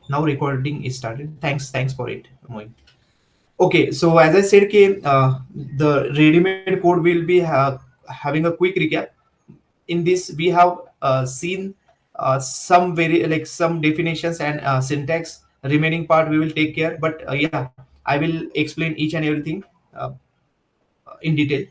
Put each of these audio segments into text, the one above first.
Now recording is started. Thanks for it, Mohit. Okay, so as I said, the ready-made code will be having a quick recap. In this, we have seen some very like some definitions and syntax. Remaining part we will take care, but yeah, I will explain each and everything uh, in detail.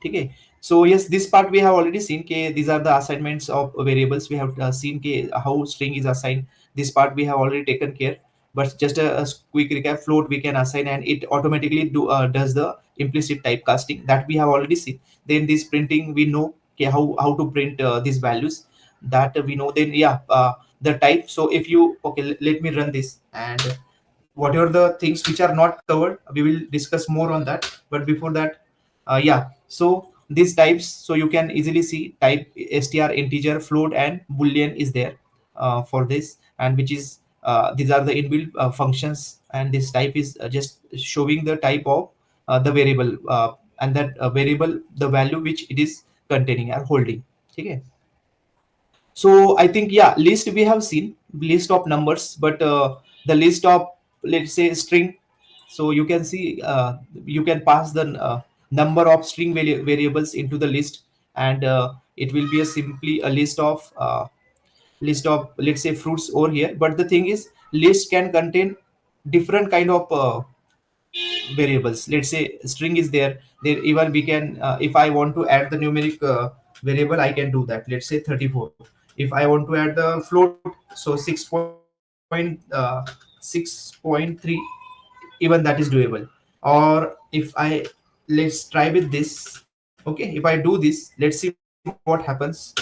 Okay, so yes, this part we have already seen. These are the assignments of variables. We have seen how string is assigned. This part we have already taken care. But just a quick recap: float we can assign, and it automatically does the implicit typecasting that we have already seen. Then this printing we know how to print these values that we know. Then yeah, the type. So if you let me run this, and whatever the things which are not covered, we will discuss more on that. But before that, yeah, so these types, so you can easily see type str, integer, float, and boolean is there for this, and which is these are the inbuilt functions, and this type is just showing the type of the variable, and that variable the value which it is containing or holding. Okay, so I think yeah, list we have seen list of numbers, but the list of, let's say, string. So you can see you can pass the number of string variables into the list, and it will be a simply a list of, let's say, fruits over here. But the thing is, list can contain different kind of variables. Let's say string is there even we can if I want to add the numeric variable, I can do that. Let's say 34. If I want to add the float, so 6.3, even that is doable. Or if I, let's try with this. Okay, if I do this, let's see what happens.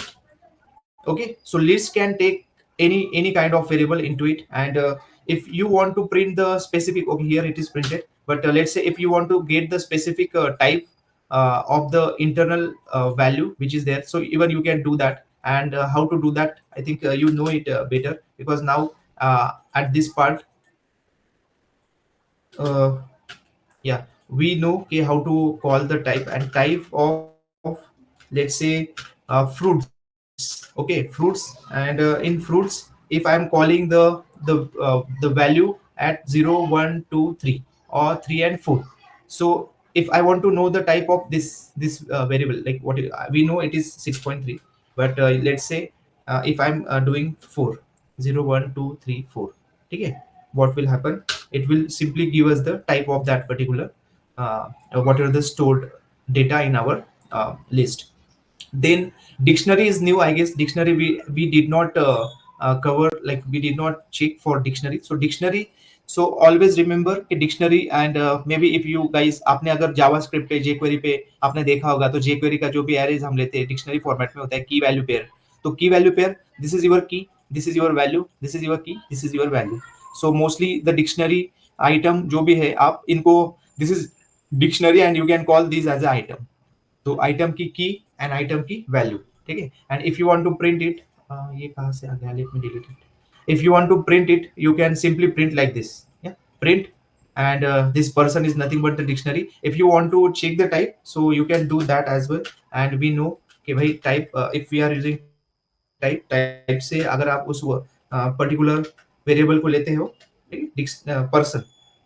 Okay, so list can take any kind of variable into it, and if you want to print the specific, okay, here it is printed. But let's say if you want to get the specific type of the internal value which is there, so even you can do that. And how to do that, I think you know it better, because now at this part, uh, yeah, we know, okay, how to call the type and type of, let's say, fruits. Okay, fruits. And in fruits, if I'm calling the value at 0, 1, 2, 3, or 3 and 4. So if I want to know the type of this variable, like we know it is 6.3. But let's say if I'm doing 4, 0, 1, 2, 3, 4. Okay, what will happen? It will simply give us the type of that particular whatever the stored data in our list. Then dictionary is new, I guess. Dictionary we did not cover, like we did not check for dictionary. So dictionary, so always remember कि dictionary, and maybe if you guys, आपने अगर JavaScript पे jQuery पे आपने देखा होगा, तो jQuery का जो भी एरेज हम लेते हैं डिक्शनरी फॉर्मेट में होता है की वैल्यू पेयर. तो key value pair, this is your key, this is your value, this is your key, this is your value. So mostly the dictionary item जो भी है, आप इनको, this is dictionary and you can call this as a item. तो item key and item की value. ठीक है, and if you want to print it, ये कहाँ से आ गया, let me delete it. If you want to print it, you can simply print like this. Yeah, print, and this person is nothing but the dictionary. If you want to check the type, so you can do that as well. And we know कि भाई type, if we are using type से अगर आप उस particular variable को लेते हो, ठीक है, पर्सन,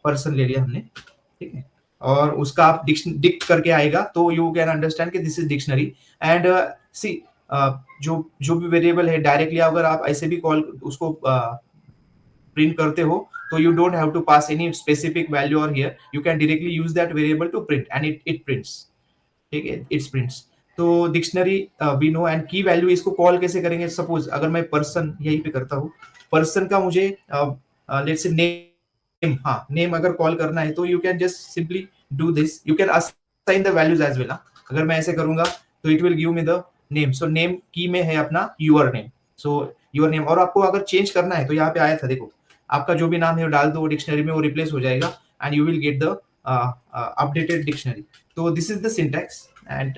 पर्सन ले लिया हमने. ठीक है, और उसका आप डिक्ट करके आएगा, तो यू कैन अंडरस्टैंड कि दिस इज डिक्शनरी. एंड सी, जो जो भी वेरिएबल है, डायरेक्टली अगर आप ऐसे भी कॉल उसको प्रिंट करते हो, तो you don't have to pass any specific value, और here you can directly use that variable to print, and it prints. ठीक है, इट्स प्रिंट्स. तो dictionary we know. And key value इसको कॉल कैसे करेंगे? सपोज अगर मैं पर्सन यहीं पे करता हूँ, पर्सन का मुझे लेट्स से नेम, हाँ, नेम अगर कॉल करना है, तो you can just simply do this. You can assign the values as well. अगर मैं ऐसे करूंगा, तो it will give me the name. So name की में है अपना your name. So your name, और आपको अगर चेंज करना है, तो यहाँ पे आया था देखो, आपका जो भी नाम है वो डाल दो डिक्शनरी में, वो रिप्लेस हो जाएगा, and you will get the updated dictionary. So this is the syntax, and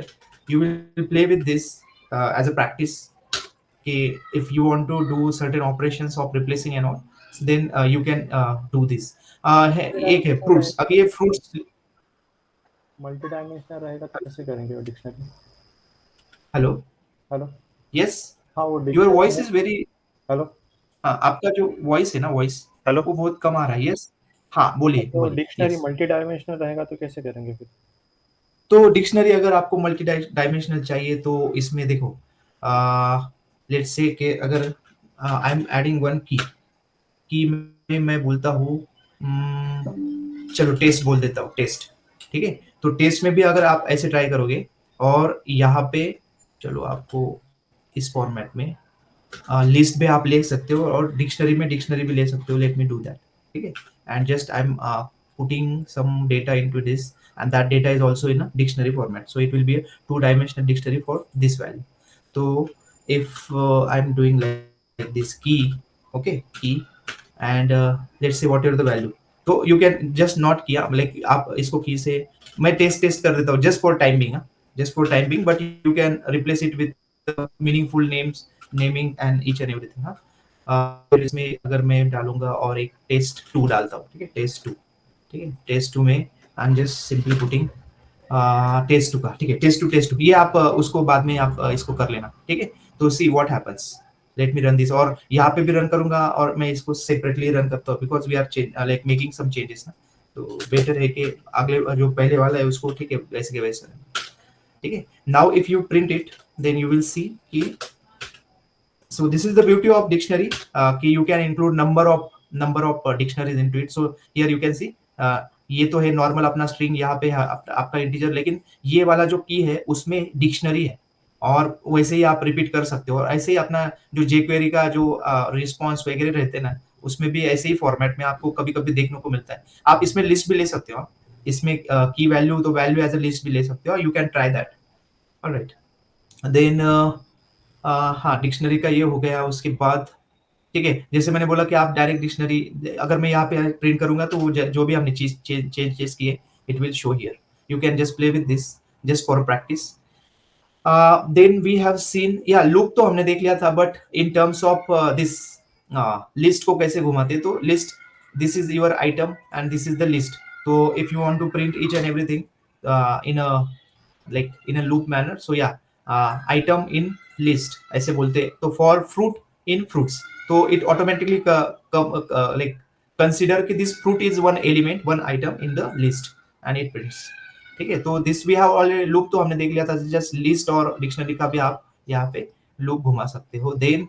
you will play with this as a practice. If you want to do certain operations of replacing and all, so then you can do this. फिर एक है ऐसा fruits. रहेगा, अभी ये fruits. Multi dimensional रहेगा तो कैसे करेंगे वो डिक्शनरी? हेलो. हेलो। यस, हाँ, वो योर डिक्शनरी वॉइस है। Is very. हेलो। हाँ, आपका जो वॉइस है ना, वॉइस हेलो। वो बहुत कम आ रहा है। यस, हाँ बोलिए तो बोलिए। डिक्शनरी यस, मल्टी डायमेंशनल रहेगा तो कैसे करेंगे फिर? तो डिक्शनरी अगर आपको मल्टी डायमेंशनल चाहिए तो इसमें देखो, लेट्स से कि अगर आई एम एडिंग वन की में मैं बोलता हूँ, चलो टेस्ट बोल देता हूँ, टेस्ट। ठीक है, तो टेस्ट में भी अगर आप ऐसे ट्राई करोगे, और यहाँ पे चलो आपको इस फॉर्मेट में लिस्ट में आप ले सकते हो, और डिक्शनरी में डिक्शनरी भी ले सकते हो। Let me do that. ठीक है, and just I am putting some data into this, and that data is also in a dictionary format, so it will be a two dimensional dictionary for this value. So if I'm doing like this key, okay, key, and let's say what is the value, तो you can just not किया, like आप इसको की से मैं test कर देता हूँ just for time being, just for time being, but you can replace it with meaningful names, naming and each and everything, हाँ। फिर इसमें अगर मैं डालूंगा और एक टेस्ट टू डालता हूँ, ठीक है, टेस्ट टू। ठीक है, टेस्ट टू में I am just simply putting test two का, ठीक है, टेस्ट टू, ये आप उसको बाद में आप इसको कर लेना। ठीक है, तो see what happens, let me run this, और यहाँ पे भी रन करूंगा, और मैं इसको सेपरेटली रन करता हूँ because we are like making some changes ना। तो बेटर है कि अगले जो पहले वाला है उसको, ठीक है, वैसे के वैसे। ठीक है, now if you print it then you will see कि, so this is the beauty of dictionary, कि you can include number of dictionaries into it. So here you can see, ये तो है नॉर्मल अपना स्ट्रिंग, यहाँ पे आपका integer, लेकिन ये वाला जो की है उसमें डिक्शनरी है, और वैसे ही आप रिपीट कर सकते हो। और ऐसे ही अपना जो जेक्वेरी का जो रिस्पॉन्स वगैरह रहते हैं ना, उसमें भी ऐसे ही फॉर्मेट में आपको कभी कभी देखने को मिलता है। आप इसमें लिस्ट भी ले सकते हो, इसमें की वैल्यू, तो वैल्यू एज अ लिस्ट भी ले सकते हो, you can try that. Alright, then हाँ, डिक्शनरी का ये हो गया। उसके बाद ठीक है, जैसे मैंने बोला कि आप डायरेक्ट डिक्शनरी, अगर मैं यहाँ पे प्रिंट करूंगा तो वो जो भी हमने चीज चेंजेस किए, it will show here. You can just play with this just for practice. Then we have seen, या लूप तो हमने देख लिया था, but in terms of this list को कैसे घुमाते हैं, तो list, this is your item and this is the list. तो if you want to print each and everything in a, like in a loop manner, so yeah, item in list ऐसे बोलते हैं। तो for fruit in fruits, तो it automatically like consider कि this fruit is one element, one item in the list and it prints। ठीक है, तो this we have already loop तो हमने देख लिया था, just list और डिक्शनरी का भी आप यहाँ पे loop घुमा सकते हो। then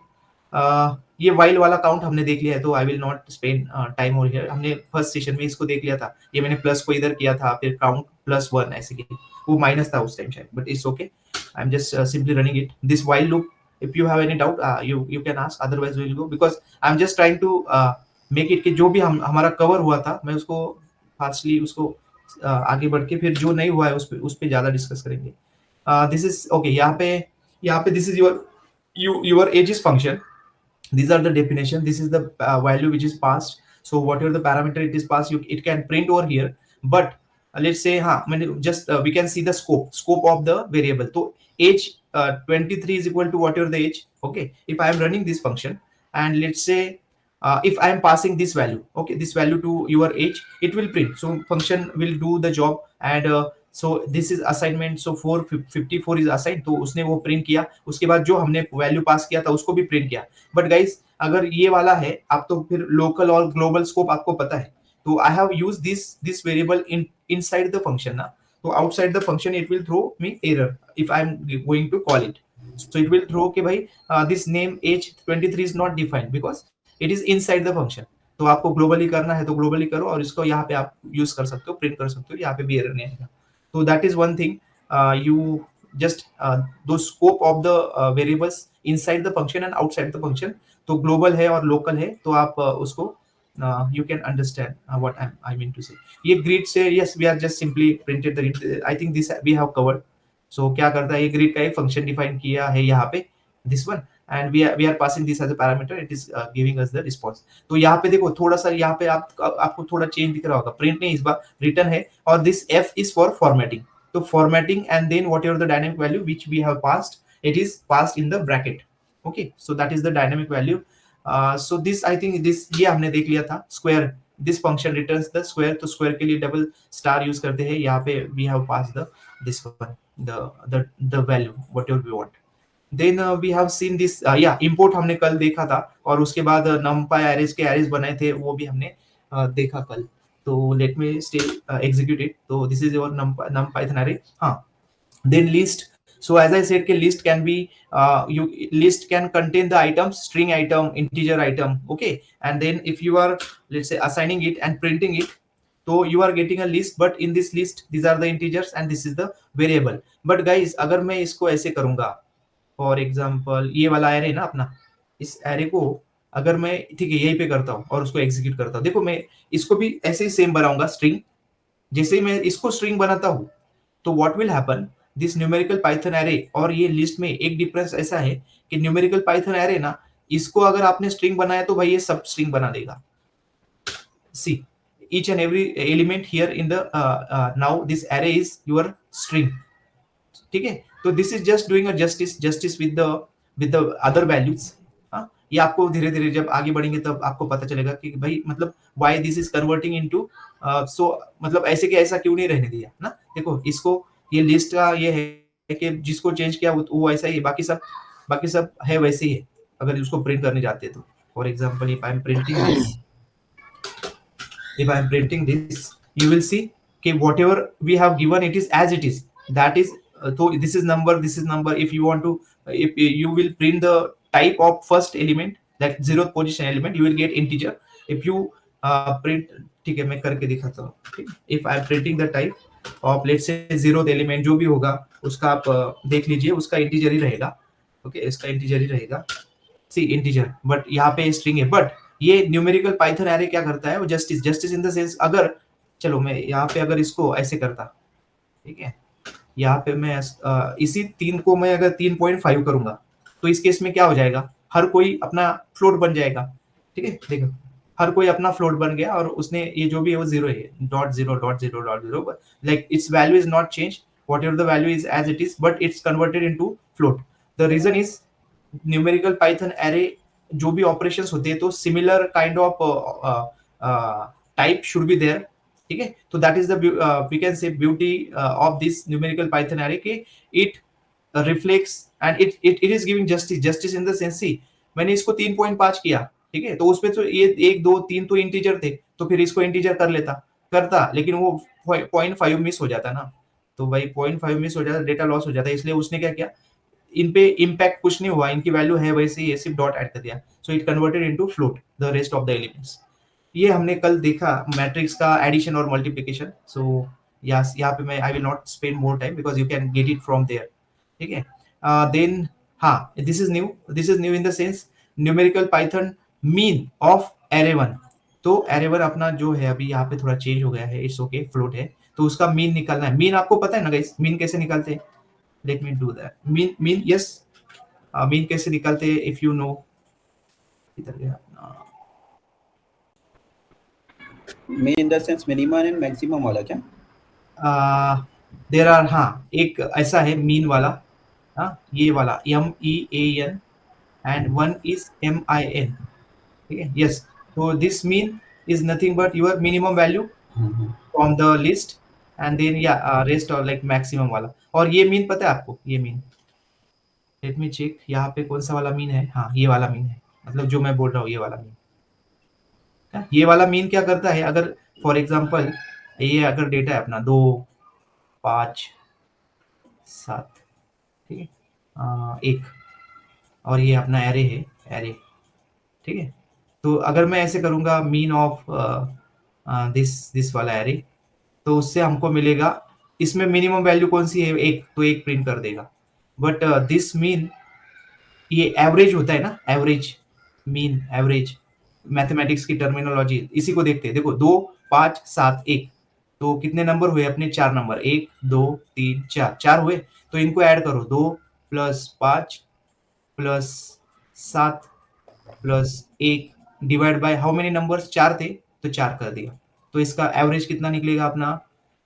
ये वाइल वाला काउंट हमने देख लिया है, तो I will not spend time over here. हमने फर्स्ट सेशन में इसको देख लिया था, ये मैंने प्लस को इधर किया था, फिर काउंट प्लस वन ऐसे की, वो माइनस था उस टाइम शायद, but it's okay, I am just simply running it this while loop. If you have any doubt you can ask, otherwise we will go, because I am just trying to make it कि जो भी हमारा cover हुआ था, मैं उसको fastly उसको आगे बढ़ के, फिर जो नहीं हुआ है उस पे ज्यादा डिस्कस करेंगे। दिस इज ओके, यहाँ पे this is your ages function, these are the definition, this is the value which is passed, so whatever the parameter it is passed, it can print over here, but let's say हाँ, मैंने just we can see the scope of the variable, तो age 23 is equal to whatever the age, okay, if I am running this function, and let's say if I am passing this value, okay, this value to your age, it will print, so function will do the job, and so this is assignment, so 454 is assigned, तो उसने वो print किया, उसके बाद जो हमने value pass किया था उसको भी प्रिंट किया। बट गाइस, अगर ये वाला है आप, तो फिर लोकल और ग्लोबल स्कोप आपको पता है, तो I have use this variable inside the function ना, तो outside the function it will throw me error if I am going to call it, so it will throw कि भाई this name age 23 is not defined because it is inside the function. तो आपको globally करना है तो globally करो, और इसको यहाँ पे आप यूज कर सकते हो, प्रिंट कर सकते हो, यहाँ पे भी एरर नहीं आएगा। तो that is one thing, you just the scope of the variables inside the function and outside the function, तो ग्लोबल है और लोकल है, तो आप उसको you can understand what I mean to say। ये ग्रिड से, yes we are just simply printed the grid, I think this we have covered। so क्या करता है, ये ग्रिड का एक फंक्शन डिफाइन किया है यहाँ पे, this one, and we are passing this as a parameter, it is giving us the response। तो यहाँ पे देखो थोड़ा सा, यहाँ पे आपको थोड़ा चेंज दिख रहा होगा, प्रिंट नहीं इस बार रिटर्न है, और this f is for formatting, तो formatting and then whatever the dynamic value which we have passed, it is passed in the bracket, okay, so that is the dynamic value। so this I think this ये हमने देख लिया था। square, this function returns the square, तो square के लिए double star use करते हैं, यहाँ पे we have passed the this one, the value whatever we want। Then we have seen this, या इंपोर्ट हमने कल देखा था, और उसके बाद numpy arrays के arrays बनाए थे, वो भी हमने देखा कल. तो let me still execute it. तो this is your numpython array. हाँ, then list. So as I said, list can be, you list can contain the items, string item, integer item, okay. And then if you are, let's say, assigning it and printing it, so you are getting a list, but in this list these are the integers and this is the variable. But guys, अगर मैं इसको ऐसे करूंगा, for example ये वाला array ना अपना, इस एरे को अगर मैं, ठीक है, यहीं पे करता हूँ और उसको एग्जीक्यूट करता हूँ, देखो मैं इसको भी ऐसे ही सेम बनाऊंगा स्ट्रिंग. जैसे ही मैं इसको स्ट्रिंग बनाता हूँ, तो what will happen, this numerical Python array और ये लिस्ट में एक डिफरेंस ऐसा है कि न्यूमेरिकल पाइथन एरे ना, इसको अगर आपने स्ट्रिंग बनाया तो भाई ये सब स्ट्रिंग बना देगा. सी, each and every element here in the now this array is your string. ठीक है, तो this is just doing a justice with the other values. ये आपको धीरे धीरे जब आगे बढ़ेंगे तब आपको पता चलेगा कि भाई मतलब why this is converting into, so मतलब ऐसे कि ऐसा क्यों नहीं रहने दिया ना. देखो इसको, ये लिस्ट का ये है कि जिसको चेंज किया वो ऐसा ही, बाकी सब है वैसे ही है. अगर उसको प्रिंट करने जाते हैं तो, for example if I M printing this, if I am printing this, you will see okay, whatever we have given, it is as it is. That is, so this is number, this is number. If you want to, if you will print the type of first element, that zeroth position element, you will get integer. If you print, ठीक है, मैं करके दिखाता हूँ. If I am printing the type of, let's say, zeroth element, जो भी होगा उसका आप देख लीजिए, उसका integer ही रहेगा. ओके, इसका integer ही रहेगा. सी इंटीजर, बट यहाँ पे स्ट्रिंग है. बट ये न्यूमेरिकल पाइथन एरे क्या करता है, वो जस्टिस इन द सेंस, अगर चलो मैं यहाँ पे अगर इसको ऐसे करता, ठीक है, यहाँ पे मैं इसी 3 को मैं अगर 3.5 करूंगा, तो इस केस में क्या हो जाएगा, हर कोई अपना फ्लोट बन जाएगा. ठीक है, देखो हर कोई अपना फ्लोट बन गया, और उसने ये जो भी है वो जीरो है, .0 .0 .0, like its value is not change, whatever the value is as it is, but it's converted into float. The reason is numerical Python array जो भी ऑपरेशंस होते हैं, तो similar kind of type should be there. ठीक है, तो that is the we can say beauty of this numerical Python array के it reflects and it is giving justice in the sense. See, मैंने इसको 3.5 किया, ठीक है, तो उसमें तो ये 1 2 3 तो इंटीजर थे, तो फिर इसको इंटीजर करता, लेकिन वो 0.5 मिस हो जाता ना, तो भाई 0.5 मिस हो जाता, डेटा लॉस हो जाता है. इसलिए उसने क्या किया, इन पे इम्पैक्ट कुछ नहीं हुआ, इनकी वैल्यू है वैसे ही, सिर्फ डॉट ऐड कर दिया, so it converted into float the rest of the elements. ये हमने कल देखा मैट्रिक्स का एडिशन और मल्टीप्लिकेशन. सो यस, यहाँ पे मैं I will not spend more time because you can get it from there. ठीक है, देन हाँ, this is new in the sense numerical Python mean of array one. तो array one अपना जो है अभी यहाँ पे थोड़ा चेंज हो गया है, इट्स ओके, फ्लोट है, तो उसका मीन निकालना है. मीन आपको पता है ना गाइस, मीन कैसे निकालते हैं? Let me do that. Mean yes. Mean कैसे निकालते हैं if you know? इधर गया अपना. Mean in the sense minimum and maximum वाला क्या? देयर आर, हाँ, एक ऐसा है मीन वाला, हाँ, ये वाला MEAN and one is MIN. ठीक है, yes. So this mean is nothing but your minimum value from the list, and then yeah, rest or like maximum वाला. और ये मीन पता है आपको, ये मीन, लेट मी चेक यहाँ पे कौन सा वाला मीन है. हाँ, ये वाला मीन है, मतलब जो मैं बोल रहा हूँ ये वाला मीन. ये वाला मीन क्या करता है, अगर फॉर एग्जांपल ये अगर डेटा है अपना 2 5 7, ठीक है, 1, और ये अपना एरे है, एरे. ठीक है, तो अगर मैं ऐसे करूंगा मीन ऑफ दिस वाला एरे, तो उससे हमको मिलेगा, इसमें मिनिमम वैल्यू कौन सी है, 1, तो 1 प्रिंट कर देगा. बट दिस मीन, ये एवरेज होता है ना, एवरेज, मीन, एवरेज, मैथमेटिक्स की टर्मिनोलॉजी, इसी को देखते हैं. देखो 2 5 7 1, तो कितने नंबर हुए अपने? 4 नंबर, 1 2 3 4, 4 हुए. तो इनको ऐड करो, 2 + 5 + 7 + 1 divide by how many numbers? 4 थे, तो 4 कर दिया. तो इसका एवरेज कितना निकलेगा अपना?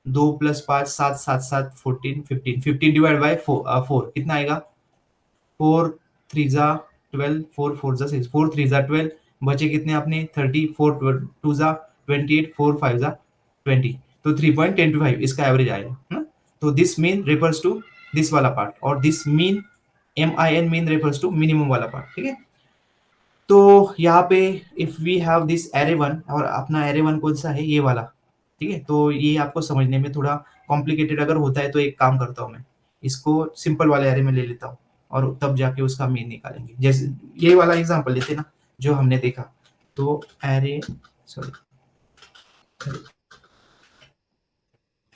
2 + 5 7 7 7 14 15 15 डिवाइड बाय 4 कितना आएगा? 4 3 जा 12, 4 4 जा 6, 4 3 जा 12, बचे कितने अपने? 30, 4 2 जा 28, 4 5 जा 20, तो 3.25 इसका एवरेज आएगा ना. तो this mean refers to this वाला पार्ट, और this mean MIN mean refers to minimum वाला पार्ट, ठीक है। तो यहाँ पे if we have this array one, और अपना एरे वन कौन सा है, ये वाला, ठीक है। तो ये आपको समझने में थोड़ा कॉम्प्लिकेटेड अगर होता है तो एक काम करता हूँ मैं, इसको सिंपल वाले एरे में ले लेता हूँ और तब जाके उसका मीन निकालेंगे। जैसे ये वाला एग्जांपल लेते ना जो हमने देखा, तो एरे सॉरी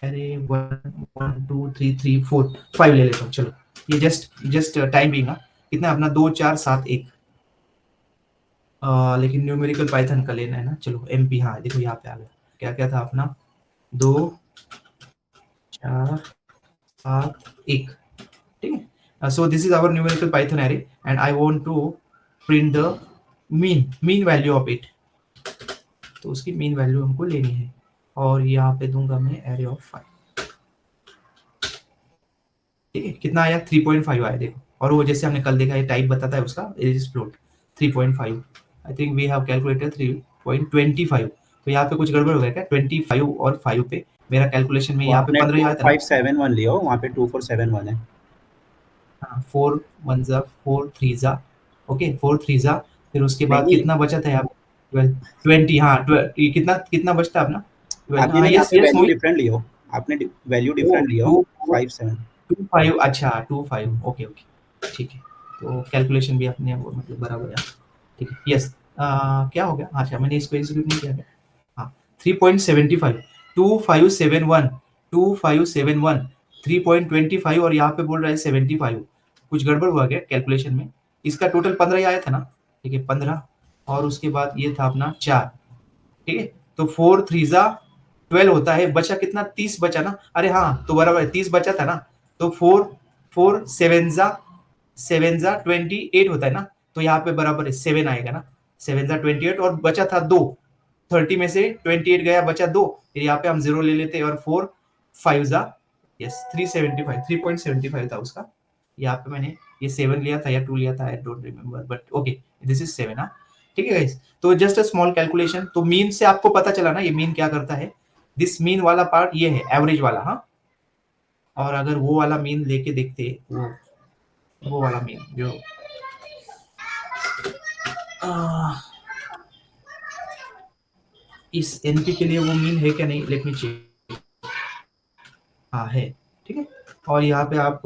एरे 1 2 3 3 4 5 ले लेता हूँ। चलो ये जस्ट टाइम बिंग कितना अपना 2 4 7 1, लेकिन न्यूमेरिकल पाइथन का लेना है ना। चलो MP, हाँ देखो यहाँ पे आ गया, क्या क्या था अपना 2 4 7 1, ठीक है। So this is our numerical Python array and I want to print the mean value of it. तो उसकी मीन वैल्यू हमको लेनी है और यहाँ पे दूंगा मैं एरे ऑफ 5, ठीक है। कितना आया 3.5 आया देखो। और वो जैसे हमने कल देखा ये टाइप बताता है उसका is float 3.5। I think we have calculated 3.25। तो यहाँ पे कुछ गड़बड़ हो गया क्या, 25 और 5 पे मेरा कैलकुलेशन में वो यहाँ पे आपने 15 आया था ना। 2571 लिया हो, वहाँ पे 2471 है। हाँ 4 1 जा 4 3 जा, ओके 4 3 जा, फिर उसके बाद नहीं, कितना बचा था यहाँ पे 12 20, हाँ 12, ये कितना कितना बचता अपना 12, आपने हाँ नहीं, यहाँ यस पे यस वैल्यू मोहित। डिफरेंट लिया हो, आपने वैल्यू ओ डिफरेंट लिया हो 2 57। 2 5, अच्छा 2 5, ओके ओके ठीक है। तो कैलकुलेशन भी अपने वो मतलब बराबर है, ठीक है। यस क्या हो गया, अच्छा मैंने इसको एग्जीक्यूट नहीं किया क्या, हाँ 3.75 2571 2571 3.25 और यहाँ पे बोल रहा है 75। कुछ गड़बड़ हुआ क्या कैलकुलेशन में, इसका टोटल 15 ही आया था ना, ठीक है 15, और उसके बाद ये था अपना 4, ठीक है। तो 4 3 जा 12 होता है, बचा कितना 30 बचा ना, अरे हाँ तो बराबर है 30 बचा था ना। तो 4 4 7 जा 28 होता है ना, तो यहाँ पे बराबर है 7 आएगा ना, 7 जा 28 और बचा था 2, 30 में से 28 गया बचा 2, फिर यहाँ पे हम 0 ले लेते और 4 5 जा यस 375 3.75 था उसका। यहाँ पे मैंने ये 7 लिया था या 2 लिया था, I don't remember, but okay this is 7 हाँ, ठीक है गाइस। तो जस्ट अ स्मॉल कैलकुलेशन। तो मीन से आपको पता चला ना ये मीन क्या करता है, दिस मीन वाला पार्ट ये है एवरेज वाला, हाँ। और अगर वो वाला मीन लेके देखते, वो वाला मीन जो इस एनपी के लिए वो मीन है क्या नहीं, लेट मी चेक, हाँ है, ठीक है। और यहाँ पे आप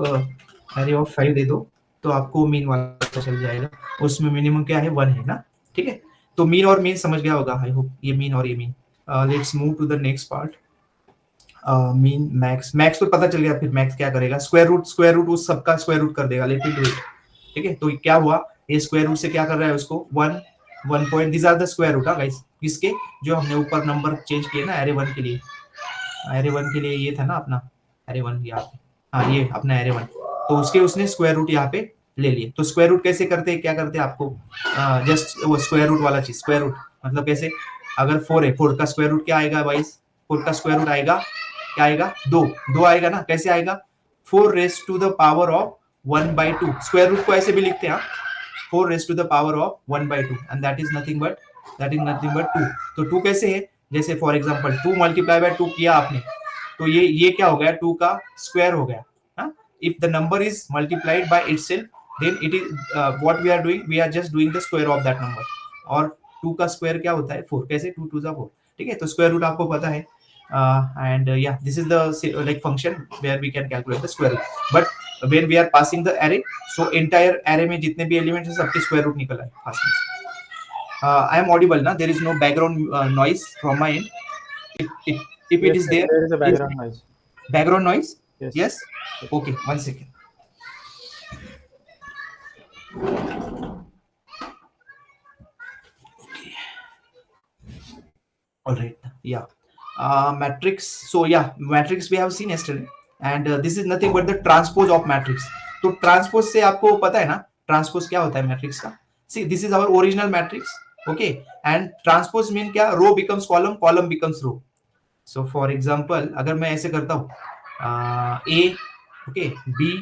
एरे ऑफ 5 दे दो तो आपको मीन वाला पता चल जाएगा, उसमें मिनिमम क्या है 1 है ना, ठीक है। तो मीन और मीन समझ गया होगा आई होप, ये मीन और ये mean. Let's move to the next part. Mean max, max तो पता चल गया, फिर मैक्स क्या करेगा, स्क्वायर रूट उस सबका स्क्वायर रूट कर देगा, लेट मी डू इट, ठीक है। तो क्या हुआ, ये स्क्वायर रूट से क्या कर रहा है उसको 1 1 point, this are the square root guys, किसके, जो हमने ऊपर नंबर चेंज किए ना एरे 1 के लिए, एरे 1 के लिए ये था ना अपना एरे 1 यहाँ पे, हाँ ये अपना एरे 1, तो उसके उसने स्क्वायर रूट यहाँ पे ले लिए। तो स्क्वायर रूट कैसे करते हैं, क्या करते हैं आपको, जस्ट वो स्क्वायर रूट वाला चीज, स्क्वायर रूट मतलब कैसे, अगर 4 है 4 का स्क्वायर रूट क्या आएगा भाई, 4 का स्क्वायर रूट आएगा क्या आएगा 2 2 आएगा ना, कैसे आएगा 4 raise to the power of 1/2, square root को ऐसे भी लिखते हैं 4 raise to the power of 1/2 and that is nothing but 2। तो 2 कैसे है, जैसे फॉर एग्जांपल 2 मल्टीप्लाई बाय 2 किया आपने, तो ये क्या हो गया 2 का स्क्वायर हो गया, हाँ। If the number is multiplied by itself then it is what we are just doing the square of that number. और 2 का स्क्वायर क्या होता है 4, कैसे 2 2 4, ठीक है। तो स्क्वायर रूट आपको पता है, and yeah this is the like function where we can calculate the square root, but when we are passing the array, so entire array में जितने भी एलिमेंट्स हैं सबके स्क्वायर रूट निकल आए पास में। I am audible ना, there is no background noise from my end, if it Yes, is yes, there, there is a please, background noise. background noise, Yes. yes, okay, 1 second, all right, yeah. Matrix, so yeah, matrix we have seen yesterday, and this is nothing but the transpose of matrix। तो transpose से आपको पता है ना transpose क्या होता है matrix का, see this is our original matrix, okay, and transpose mean क्या, row becomes column, column becomes row. So for example अगर मैं ऐसे करता हूँ A, okay, B,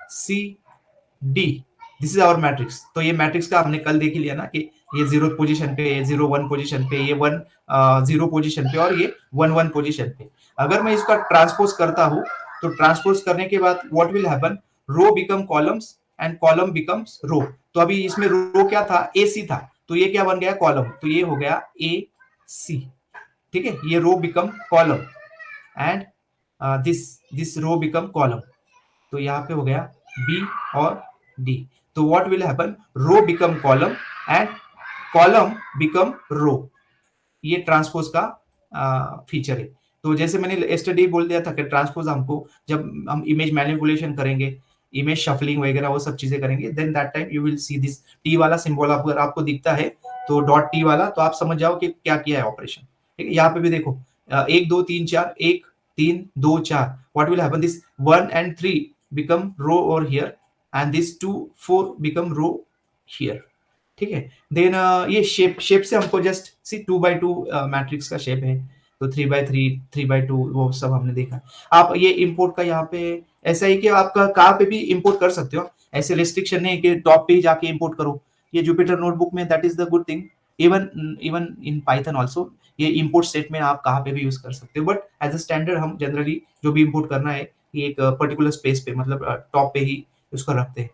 C, D, this is our matrix. तो ये मैट्रिक्स का हमने कल देख लिया ना कि ये 0 पोजीशन पे, ये 0 1 पोजीशन पे, ये 1 0 पोजीशन पे और ये 1 1 पोजीशन पे। अगर मैं इसका ट्रांसपोज करता हूँ तो ट्रांसपोज करने के बाद what will happen, row become columns and column becomes row. तो अभी इसमें रो क्या था, ए सी था, तो ये क्या बन गया कॉलम, तो ये हो गया ए सी, ठीक है, ये row become column and this row become column, तो यहाँ पे हो गया बी और डी। तो what will happen, row become column and column become row, ये ट्रांसपोज का फीचर है। तो जैसे मैंने यस्टरडे बोल दिया था कि ट्रांसपोज हमको जब हम इमेज मैनिपुलेशन करेंगे, इमेज शफलिंग वगैरह वो सब चीजें करेंगे, then that time you will see this T वाला सिंबल, अगर आपको दिखता है तो डॉट टी वाला, तो आप समझ जाओ कि क्या किया है ऑपरेशन। ठीक है, यहाँ पे भी देखो 1 2 3 4, 1 3 2 4, what will happen, this 1 and 3 become row over here and this 2 4 become row here. ठीक है, देन ये शेप से हमको जस्ट सी 2x2 मैट्रिक्स का शेप है, तो 3x3 3x2 वो सब हमने देखा। आप ये इंपोर्ट का यहाँ पे ऐसा है कि आपका कहाँ पे भी इंपोर्ट कर सकते हो, ऐसे रिस्ट्रिक्शन नहीं है कि टॉप पे जाके इंपोर्ट करो, ये जुपिटर नोटबुक में that is the good thing, even even in Python also ये इंपोर्ट स्टेट में आप कहाँ पे भी यूज कर सकते हो, बट एज अ स्टैंडर्ड हम जनरली जो भी इंपोर्ट करना है ये एक पर्टिकुलर स्पेस पे, मतलब टॉप पे ही उसको रखते हैं,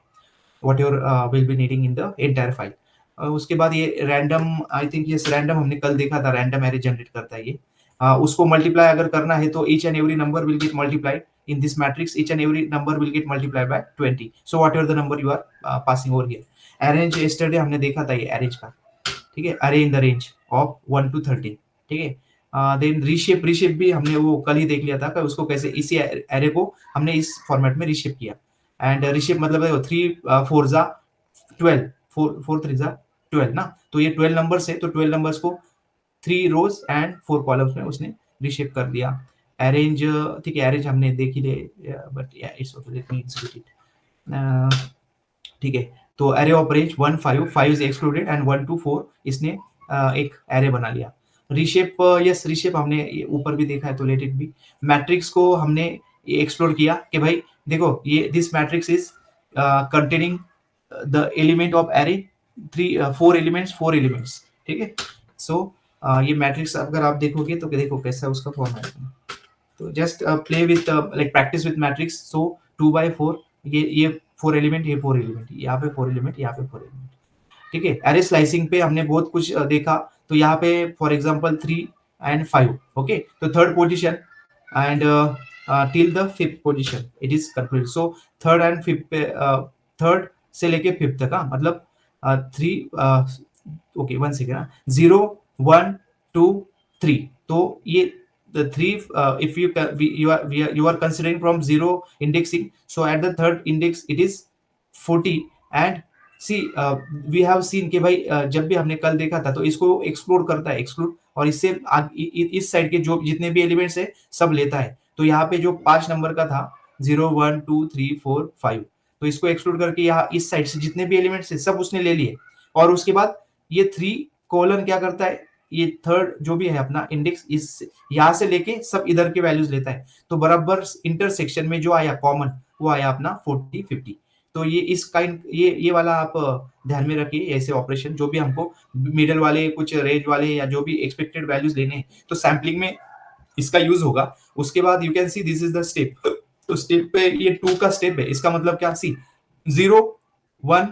what your will be needing in the entire file। उसके बाद ये रैंडम, आई थिंक ये रैंडम हमने कल देखा था, रैंडम एरे जनरेट करता है ये। उसको मल्टीप्लाई अगर करना है तो each and every number will get multiplied in this matrix, each and every number will get multiplied by 20, so whatever the number you are passing over here. Arrange yesterday हमने देखा था ये arrange का, ठीक है, अरे in the range of 1 to 30, ठीक है। देन रीशेप भी हमने वो कल ही देख लिया था कि उसको कैसे इसी एरे को हमने इस फॉर्मेट में रीशेप किया। एंड रीशेप मतलब है 3 4 जा 12, 4 3 जा 12 ना, तो ये 12 नंबर्स है, तो 12 नंबर्स को 3 रोज एंड 4 कॉलम्स में उसने रीशेप कर दिया। अरेंज, ठीक है, अरेंज हमने देख ही ले, but it's okay, let me execute it. ठीक है, तो array of range 1 5 5 is excluded and 1 to 4 इसने एक एरे बना लिया। रीशेप, यस रीशेप हमने ऊपर भी देखा है, तो लेट इट बी। मैट्रिक्स को हमने एक्सप्लोर किया कि भाई देखो ये this matrix is containing the element of array 4 elements, ठीक है। सो ये मैट्रिक्स अगर आप देखोगे तो देखो कैसा उसका फॉर्मेट है, तो just play with like practice with matrix. So 2x4, ये 4 एलिमेंट, ये 4 एलिमेंट, यहाँ पे 4 एलिमेंट, यहाँ पे 4 एलिमेंट, ठीक है। एरे स्लाइसिंग पे हमने बहुत कुछ देखा, तो यहाँ पे फॉर एग्जांपल 3 and 5, ओके, तो third position and till the fifth position it is complete. So third and fifth पे, थर्ड से लेके फिफ्थ तक, मतलब 3, ओके 1 सेकेंड, 0 1 2 3, तो ये the 3, if you are considering from 0 indexing, so at the third index it is 40 and see we have seen कि भाई जब भी हमने कल देखा था तो इसको एक्सप्लोर करता है, एक्सक्लूड, और इससे इस साइड के जो जितने भी एलिमेंट्स है सब लेता है। तो यहाँ पे जो 5 नंबर का था 0 1 2 3 4 5, तो इसको एक्सक्लूड करके यहाँ इस साइड से जितने भी एलिमेंट्स है सब उसने ले लिए, और उसके बाद ये 3 कोलन क्या करता है, ये थर्ड जो भी है अपना इंडेक्स, इस यहाँ से लेके सब इधर के वैल्यूज लेता है, तो बराबर इंटरसेक्शन में जो आया कॉमन वो आया अपना 40 50। तो ये इस काइंड ये वाला आप ध्यान में रखिए, ऐसे ऑपरेशन जो भी हमको मिडल वाले कुछ रेंज वाले या जो भी एक्सपेक्टेड वैल्यूज लेने हैं तो सैम्पलिंग में इसका यूज होगा। उसके बाद you can see this is the step, तो स्टेप पे ये 2 का स्टेप है, इसका मतलब क्या, सी 0 1,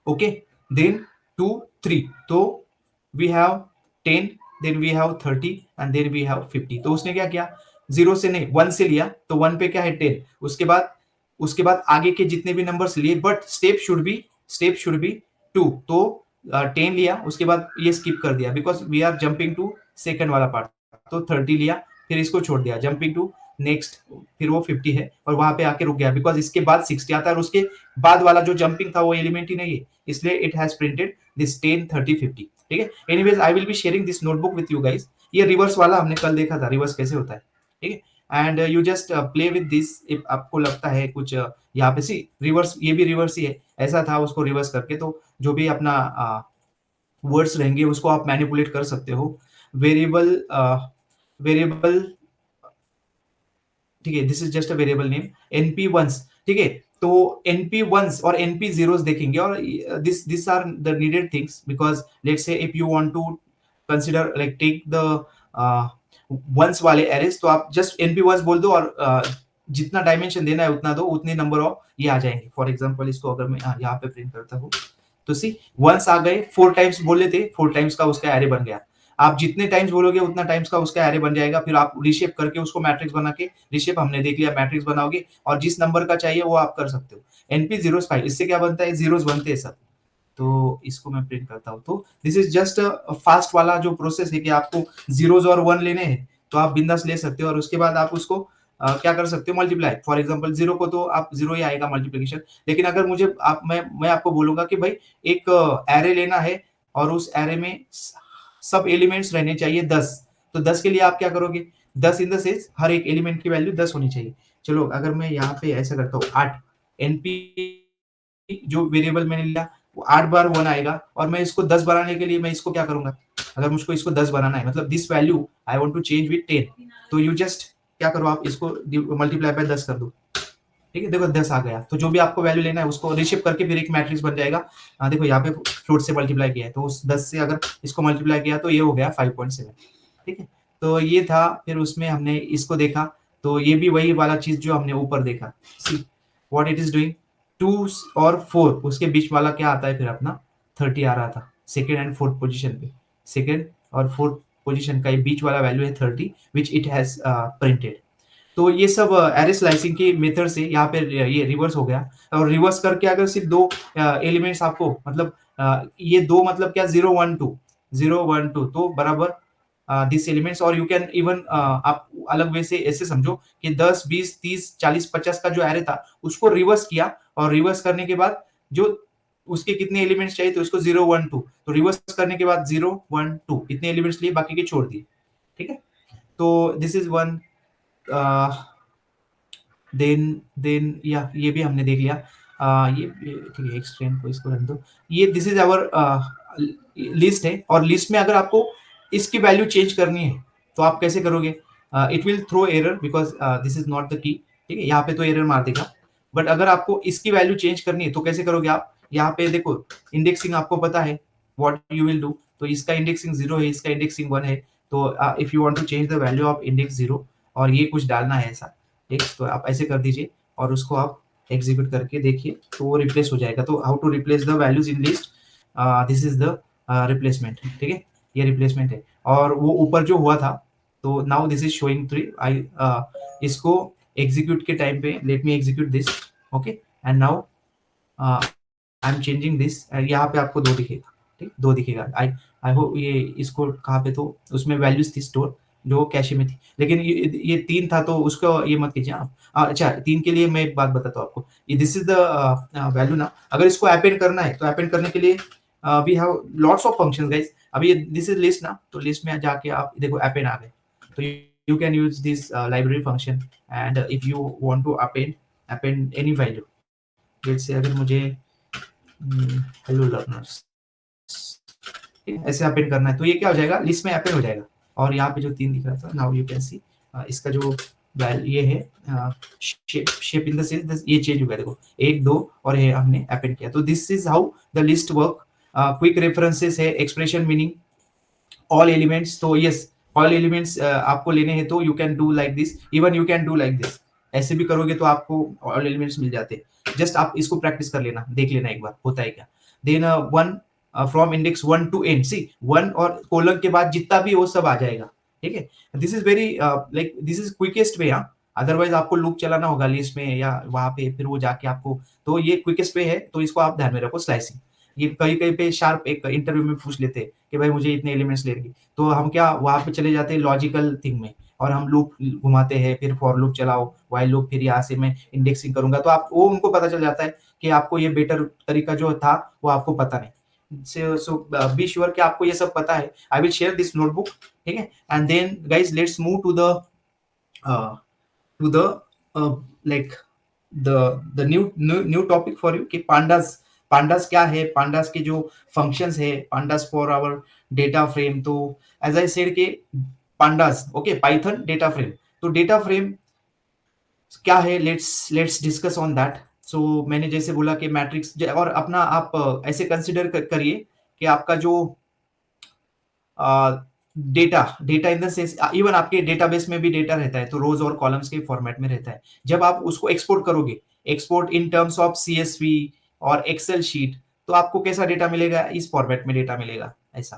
ओके, देन 2 3, तो we have 10, then we have 30 and then we have 50। तो उसने क्या किया, 0 से नहीं 1 से लिया, तो 1 पे क्या है 10, उसके बाद आगे के जितने भी नंबर्स लिए, बट स्टेप शुड बी 2, तो 10 लिया, उसके बाद ये स्किप कर दिया because we are jumping to second वाला पार्ट, तो 30 लिया, फिर इसको छोड़ दिया, जंपिंग टू नेक्स्ट, फिर वो 50 है और वहां पे आके रुक गया बिकॉज इसके बाद 60 आता है और उसके बाद वाला जो जंपिंग था वो एलिमेंट ही नहीं है, इसलिए इट हैज प्रिंटेड दिस 10 30 50। ठीक है, anyways I will be sharing this notebook with you guys. ये रिवर्स वाला हमने कल देखा था, रिवर्स कैसे होता है, ठीक है, and you just play with this if आपको लगता है कुछ यहाँ पे सी रिवर्स, ये भी रिवर्स ही है, ऐसा था उसको रिवर्स करके, तो जो भी अपना वर्ड्स रहेंगे उसको आप मैनिपुलेट कर सकते हो। वेरिएबल ठीक है, this is just a variable name np1s, ठीक है, तो np1s और np0s देखेंगे, और this are the needed things because let's say if you want to consider like take the ones वाले एरेस, तो आप जस्ट np1s बोल दो और जितना डायमेंशन देना है उतना दो, उतने नंबर ऑफ ये आ जाएंगे। फॉर एग्जांपल इसको अगर मैं यहाँ पे प्रिंट करता हूँ तो सी वंस आ गए, 4 टाइम्स बोले थे, 4 टाइम्स का उसका एरे बन गया। आप जितने टाइम्स बोलोगे उतना टाइम्स का उसका एरे बन जाएगा। फिर आप रीशेप करके उसको मैट्रिक्स बना के, रीशेप हमने देख लिया, मैट्रिक्स बनाओगे और जिस नंबर का चाहिए वो आप कर सकते हो। एनपी 05 इससे क्या बनता है, जीरोस बनते हैं सब। तो इसको मैं प्रिंट करता हूँ। तो दिस इज जस्ट फास्ट वाला जो प्रोसेस है कि आपको जीरोस और 1 लेने हैं तो आप बिंदास ले सकते हो, और उसके बाद आप उसको क्या कर सकते हो, मल्टीप्लाई। फॉर एग्जांपल जीरो को तो आप जीरो ही आएगा मल्टीप्लिकेशन। लेकिन अगर मुझे आप मैं आपको बोलूंगा कि भाई एक एरे लेना है और उस एरे में सब एलिमेंट्स रहने चाहिए 10, तो 10 के लिए आप क्या करोगे, 10 इन द सेंस हर एक एलिमेंट की वैल्यू 10 होनी चाहिए। चलो अगर मैं यहाँ पे ऐसा करता हूँ 8, एनपी जो वेरिएबल मैंने लिया वो 8 बार 1 आएगा, और मैं इसको 10 बनाने के लिए मैं इसको क्या करूंगा, अगर मुझको इसको 10 बनाना है, मतलब this value I want to change with 10, तो यू जस्ट क्या करो, आप इसको मल्टीप्लाई बाय 10 कर दो। ठीक है, देखो 10 आ गया। तो जो भी आपको वैल्यू लेना है उसको रिशिप करके फिर एक मैट्रिक्स बन जाएगा। देखो यहाँ पे फ्लोट से मल्टीप्लाई किया है, तो उस 10 से अगर इसको मल्टीप्लाई किया तो ये हो गया 5.7। ठीक है, तो ये था। फिर उसमें हमने इसको देखा, तो ये भी वही वाला चीज जो हमने ऊपर देखा। See what it is doing, 2 और 4 उसके बीच वाला क्या आता है, फिर अपना 30 आ रहा था सेकेंड एंड फोर्थ पोजीशन पे। सेकेंड और फोर्थ पोजीशन का ये बीच वाला वैल्यू है 30 विच इट हैज प्रिंटेड। तो ये सब एरे स्लाइसिंग की मेथड से यहाँ पे ये रिवर्स हो गया। और रिवर्स करके अगर सिर्फ दो एलिमेंट्स आपको, मतलब ये दो मतलब क्या, 0 1 2, 0 1 2 तो बराबर दिस एलिमेंट्स। और यू कैन इवन आप अलग वे से ऐसे समझो कि 10 20 30 40 50 का जो एरे था उसको रिवर्स किया, और रिवर्स करने के बाद जो उसके कितने एलिमेंट्स चाहिए, तो उसको 0 1 2, तो रिवर्स करने के बाद 0 1 2 इतने एलिमेंट्स लिए, बाकी के छोड़ दिए। ठीक है, तो दिस इज वन। देन या ये भी हमने देख लिया। ये ठीक है, एक्सटेंड को इसको रख दो। ये दिस इज आवर लिस्ट है, और लिस्ट में अगर आपको इसकी वैल्यू चेंज करनी है तो आप कैसे करोगे, it will throw error because this is not the key. ठीक है, यहाँ पे तो एरर मार देगा। बट अगर आपको इसकी वैल्यू चेंज करनी है तो कैसे करोगे आप, यहाँ पे देखो इंडेक्सिंग आपको पता है व्हाट यू विल डू। तो इसका इंडेक्सिंग 0 है, इसका इंडेक्सिंग 1 है। तो if you want to change the value of index 0 और ये कुछ डालना है ऐसा, ठीक, तो आप ऐसे कर दीजिए और उसको आप एग्जीक्यूट करके देखिए तो वो रिप्लेस हो जाएगा। तो how to replace the values in list, this is the replacement. ठीक है, ये रिप्लेसमेंट है। और वो ऊपर जो हुआ था, तो नाउ दिस इज शोइंग 3। आई इसको एग्जीक्यूट के टाइम पे, let me execute this, okay, and now I am changing this. यहाँ पे आपको 2 दिखेगा, ठीक, 2 दिखेगा। आई होप ये इसको कहाँ पे, तो उसमें वैल्यूज थी स्टोर जो कैशे में थी, लेकिन ये 3 था तो उसको ये मत कीजिए आप। अच्छा, 3 के लिए मैं एक बात बताता हूँ आपको, ये दिस इज द वैल्यू ना। अगर इसको अपेंड करना है तो अपेंड करने के लिए we have lots of functions guys. अभी ये दिस इज लिस्ट ना, तो लिस्ट में जाके आप देखो अपेंड आ गए, तो you can use this library function and if you want to append any value, let's say अगर मुझे हेलो लर्नर्स ऐसे अपेंड करना है तो ये क्या हो जाएगा, लिस्ट में अपेंड हो जाएगा। और यहाँ पे जो 3 दिख रहा था, नाउ यू कैन सी इसका जो ये है शेप इन द सेंस, ये चेंज हो गया। देखो 1 2 और ये हमने अपेंड किया। तो this is how the list work. Quick references है, एक्सप्रेशन मीनिंग ऑल एलिमेंट्स। तो यस, ऑल एलिमेंट्स आपको लेने हैं तो you can do like this, even you can do like this. ऐसे भी करोगे तो आपको ऑल एलिमेंट्स मिल जाते हैं। जस्ट आप इसको प्रैक्टिस कर लेना, देख लेना एक बार होता है क्या। Then 1 from index 1 to end, C 1 और कोलन के बाद जितना भी वो सब आ जाएगा। ठीक है, this is very like this is quickest way. Otherwise आपको लूप चलाना होगा लिस्ट में या वहां पे, फिर वो जाके आपको, तो ये क्विकेस्ट वे है। तो इसको आप ध्यान में रखो। स्लाइसिंग ये कहीं कहीं पे शार्प एक इंटरव्यू में पूछ लेते कि भाई मुझे इतने एलिमेंट्स लेंगे, तो हम क्या वहां पे चले जाते हैं लॉजिकल थिंग में, और हम लूप घुमाते हैं, फिर फॉर लूप चलाओ, व्हाइल लूप, फिर यहाँ से मैं इंडेक्सिंग करूंगा। तो आप वो उनको पता चल जाता है कि आपको ये बेटर तरीका जो था वो आपको पता नहीं। सो बी श्योर कि आपको ये सब पता है। I will share this notebook, ठीक है। And then guys let's move to the like the new topic for you कि पांडास क्या है, पांडास के जो फंक्शंस है, pandas for our data frame. तो एज आई सेड के pandas, okay, Python data frame. तो डेटा फ्रेम क्या है, let's discuss on that. So मैंने जैसे बोला कि मैट्रिक्स, और अपना आप ऐसे कंसिडर करिए कि आपका जो data in the sense even आपके डेटाबेस में भी डेटा रहता है तो रोज और कॉलम्स के फॉर्मेट में रहता है। जब आप उसको एक्सपोर्ट करोगे, export in terms of CSV और एक्सेल शीट, तो आपको कैसा डेटा मिलेगा, इस फॉर्मेट में डेटा मिलेगा ऐसा,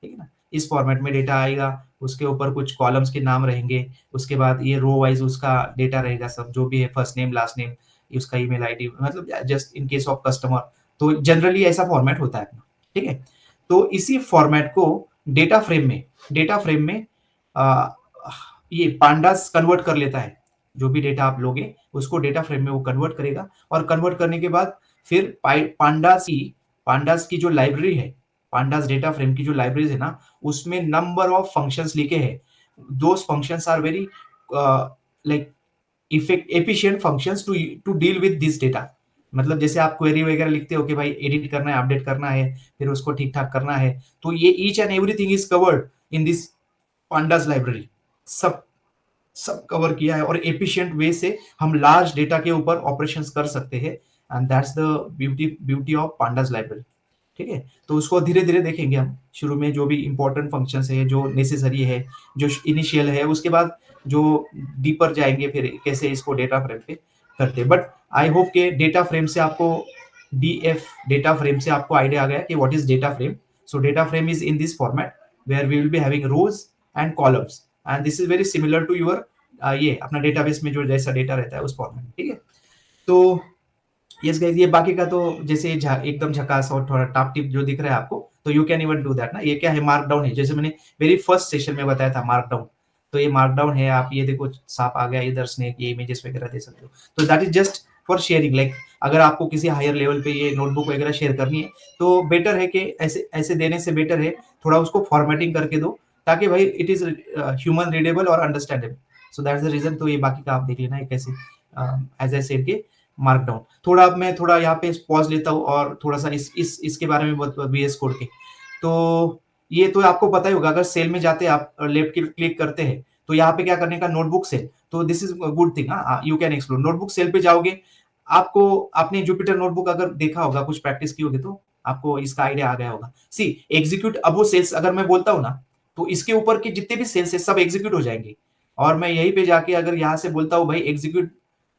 ठीक है ना। इस फॉर्मेट में डेटा आएगा, उसके ऊपर कुछ कॉलम्स के नाम रहेंगे, उसके बाद ये रो वाइज उसका डेटा रहेगा, सब जो भी है, फर्स्ट नेम लास्ट नेम, उसका ईमेल आईडी, मतलब just in case of customer. तो जनरली ऐसा फॉर्मेट होता है, ठीक है। तो इसी फॉर्मेट को डेटा फ्रेम में आ, ये पांडास कन्वर्ट कर लेता है। जो भी डेटा आप लोगे उसको डेटा फ्रेम में वो कन्वर्ट करेगा, और कन्वर्ट करने के बाद फिर पांडास की जो लाइब्रेरी है, पांडास डेटा फ्रेम की जो लाइब्रेरी है ना, उसमें नंबर ऑफ फंक्शंस लिखे हैं। Those functions are very like efficient functions to deal with this data. मतलब जैसे आप क्वेरी वगैरह लिखते हो कि भाई एडिट करना है, अपडेट करना है, फिर उसको ठीक ठाक करना है, तो ये each and everything is covered in this pandas library. सब सब कवर किया है, और एफिशिएंट वे से हम लार्ज डेटा के ऊपर ऑपरेशंस कर सकते हैं। And that's the beauty of pandas library, ठीक है। तो उसको धीरे धीरे देखेंगे हम। शुरू में जो भी इंपॉर्टेंट फंक्शंस है, जो नेसेसरी है, जो इनिशियल है, उसके बाद जो डीपर जाएंगे फिर कैसे इसको डेटा फ्रेम पे करते हैं। बट आई होप के डेटा फ्रेम से आपको डेटा फ्रेम से आपको आइडिया आ गया कि what is data frame. So data frame is in this format where we will be having rows and columns, and this is very similar to your ये अपना database में जो जैसा डेटा रहता है उस फॉर्मेट में, ठीक है। तो यस गाइस, ये बाकी का तो जैसे एकदम झकास और थोड़ा टॉप टिप जो दिख रहा है आपको, तो you can even do that ना। ये क्या है, मार्कडाउन है, जैसे मैंने वेरी फर्स्ट सेशन में बताया था मार्कडाउन। तो ये मार्कडाउन है, आप ये देखो सांप आ गया इधर, स्नेक, ये इमेजेस वगैरह दे सकते हो। तो that is just for sharing, like अगर आपको किसी हायर लेवल पे ये नोटबुक वगैरह शेयर करनी है तो बेटर है कि ऐसे ऐसे देने से बेटर है थोड़ा उसको फॉर्मेटिंग करके दो, ताकि भाई इट इज ह्यूमन रीडेबल और understandable. So that's the reason. तो ये बाकी का आप देख लेना है कैसे, एज आई सेड के मार्कडाउन। थोड़ा अब मैं थोड़ा यहाँ पे पॉज लेता हूँ और थोड़ा सा इसके बारे में VS कोड के। तो ये तो आपको पता ही होगा, अगर सेल में जाते हैं आप, लेफ्ट क्लिक करते हैं, तो यहाँ पे क्या करने का, नोटबुक सेल। तो this is good thing, you can explore. Notebook cell पे जाओगे, आपको आपने जुपिटर नोटबुक अगर देखा होगा, कुछ प्रैक्टिस की होगी, तो आपको इसका आइडिया आ गया होगा। सी एग्जीक्यूट अबो सेल्स अगर मैं बोलता हूँ ना, तो इसके ऊपर के जितने भी सेल्स है सब एग्जीक्यूट हो जाएंगे। और मैं यहीं पे जाके अगर यहाँ से बोलता हूँ भाई एग्जीक्यूट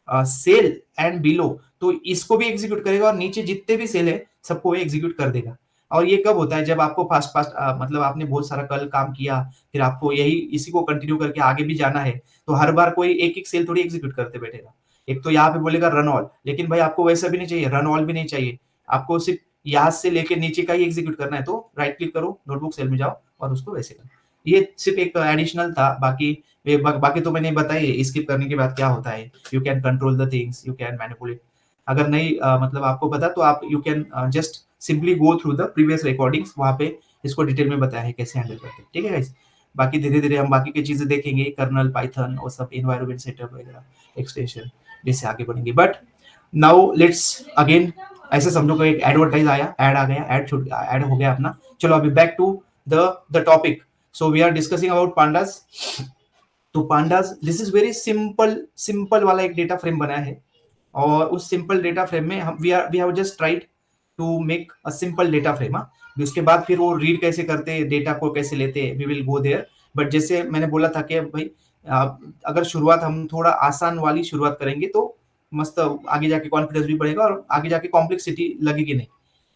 सेल एंड बिलो, तो इसको भी एग्जीक्यूट करेगा, और नीचे जितने भी सेल है सबको एग्जीक्यूट कर देगा। और ये कब होता है, जब आपको फास्ट फास्ट मतलब आपने बहुत सारा कल काम किया, फिर आपको यही इसी को कंटिन्यू करके आगे भी जाना है, तो हर बार कोई एक एक सेल थोड़ी एग्जीक्यूट करते बैठेगा। एक तो यहाँ पे बोलेगा रन ऑल, लेकिन भाई आपको वैसा भी नहीं चाहिए, रन ऑल भी नहीं चाहिए, आपको सिर्फ यहाँ से लेके नीचे का ही एग्जीक्यूट करना है। तो राइट क्लिक करो, नोटबुक सेल में जाओ और उसको वैसे करो। ये सिर्फ एक एडिशनल था, बाकी तो मैंने बताई स्किप करने के बाद क्या होता है। You can control the things, you can manipulate. अगर नहीं मतलब आपको पता, तो आप you can just simply go through the previous recordings, वहां पे इसको डिटेल में बताया है कैसे हैंडल करते हैं, ठीक है गाइस। बाकी धीरे धीरे हम बाकी की चीजें देखेंगे, कर्नल, पाइथन और सब एनवायरनमेंट सेटअप वगैरह, एक्सटेंशन, जैसे आगे बढ़ेंगे। बट नाउ लेट्स अगेन, ऐसे समझो कि एक एडवर्टाइज आया, ऐड आ गया, ऐड हो गया अपना। चलो अभी back to the topic. So we are discussing about pandas. तो pandas, this is very simple वाला एक डेटा फ्रेम बना है, और उस सिंपल डेटा फ्रेम में हम we have just tried to make a simple data frame. उसके बाद फिर वो रीड कैसे करते हैं, डेटा को कैसे लेते हैं, we will go there. But जैसे मैंने बोला था कि भाई अगर शुरुआत हम थोड़ा आसान वाली शुरुआत करेंगे तो मस्त आगे जाके कॉन्फिडेंस भी बढ़ेगा, और आगे जाके कॉम्प्लेक्सिटी लगेगी नहीं।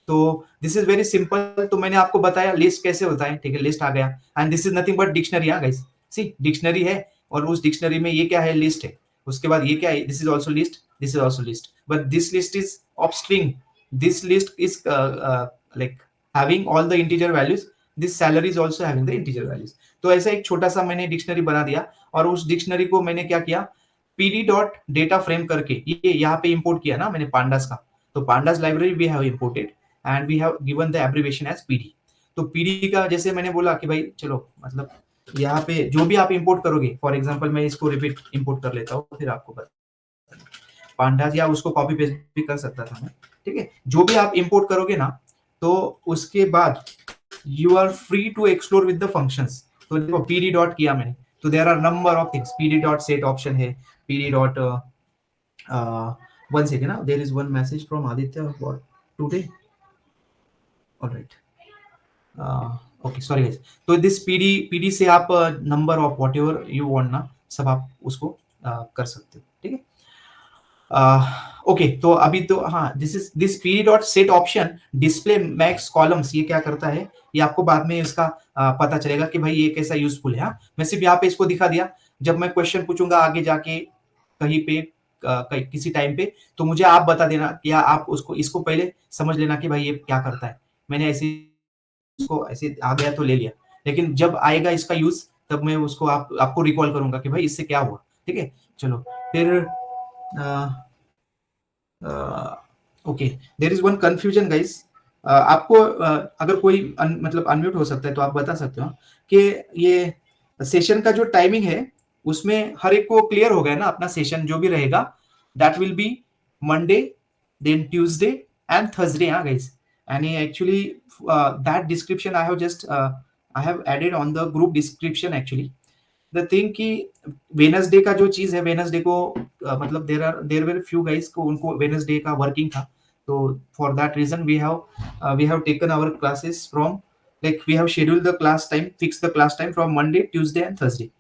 तो दिस इज वेरी सिंपल। तो मैंने आपको बताया लिस्ट कैसे होता है, ठीक है, लिस्ट आ गया। And this is nothing but dictionary. Guys see, dictionary है, और उस डिक्शनरी में ये क्या है, लिस्ट है। उसके बाद ये क्या है, this is also list, this is also list, but this list is of string. This list is like having all the integer values, this salary is also having the integer values. तो ऐसा एक छोटा सा मैंने dictionary बना दिया, और उस डिक्शनरी को मैंने क्या किया, पीडी डॉट डेटा फ्रेम करके ये यहाँ पे इंपोर्ट किया ना मैंने पांडास का। तो pandas library we have imported and we have given the abbreviation as PD. तो पीडी का जैसे मैंने बोला कि भाई चलो, मतलब यहाँ पे जो भी आप इंपोर्ट करोगे, फॉर एग्जांपल मैं इसको रिपीट इंपोर्ट कर लेता हूँ, फिर आपको बता पांडास, या उसको कॉपी पेस्ट भी कर सकता था मैं, ठीक है। जो भी आप इंपोर्ट करोगे ना, तो उसके बाद you are free to explore with the functions. तो देखो पीडी डॉट किया मैंने, तो there are number of things. PD dot set option है, PD dot one second, there is one message from Aditya for today. All right. Okay sorry guys, तो this PD से आप number of what ever you want ना, सब आप उसको कर सकते हो, ठीक है। ओके तो अभी तो हाँ, this P dot set option display max columns, ये क्या करता है, ये आपको बाद में इसका पता चलेगा कि भाई ये कैसा यूजफुल है। हाँ, मैं सिर्फ यहाँ पे इसको दिखा दिया, जब मैं क्वेश्चन पूछूंगा आगे जाके कहीं पे किसी टाइम पे, तो मुझे आप बता देना, या आप उसको इसको पहले समझ लेना कि भाई ये क्या करता है। मैंने ऐसे इसको ऐसे आ गया तो ले लिया, लेकिन जब आएगा इसका यूज तब मैं उसको आपको रिकॉल करूंगा कि भाई इससे क्या हुआ, ठीक है। चलो फिर okay, there is one confusion guys, आपको अगर कोई मतलब अनम्यूट हो सकता है तो आप बता सकते हो कि ये सेशन का जो टाइमिंग है उसमें हर एक को क्लियर हो गया ना, अपना सेशन जो भी रहेगा that will be Monday, then Tuesday and Thursday. हाँ guys, and actually that description I have just I have added on the group description actually. The thing कि वेनसडे का जो चीज है, वेनसडे को मतलब देर वेर फ्यू गाइस को उनको वेनसडे का वर्किंग था, तो for that reason we have taken our classes from, like we have scheduled the class time, fixed the class time from Monday, Tuesday and Thursday.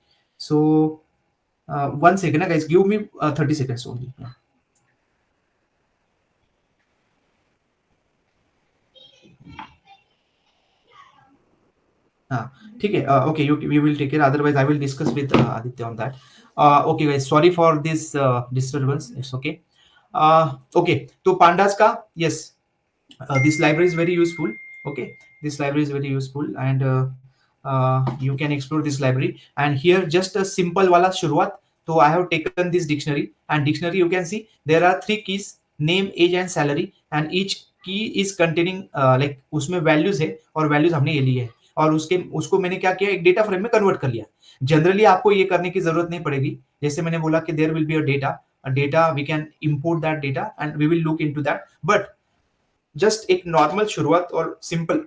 So 1 second guys, give me 30 seconds only. Yeah. हाँ ठीक है, okay you we will take care, otherwise I will discuss with Aditya on that. Okay guys, sorry for this disturbance, it's okay. Okay तो pandas का, yes, this library is very useful. Okay, this library is very useful, and you can explore this library. And here just a simple wala shuruat, so I have taken this dictionary, and dictionary you can see there are 3 keys: name, age and salary, and each key is containing like उसमें values है, और values हमने ये ली है, और उसको मैंने क्या किया, एक डेटा फ्रेम में कन्वर्ट कर लिया। जनरली आपको ये करने की जरूरत नहीं पड़ेगी, जैसे मैंने बोला कि there will be a data we can import that data and we will look into that, but just एक नॉर्मल शुरुआत और सिंपल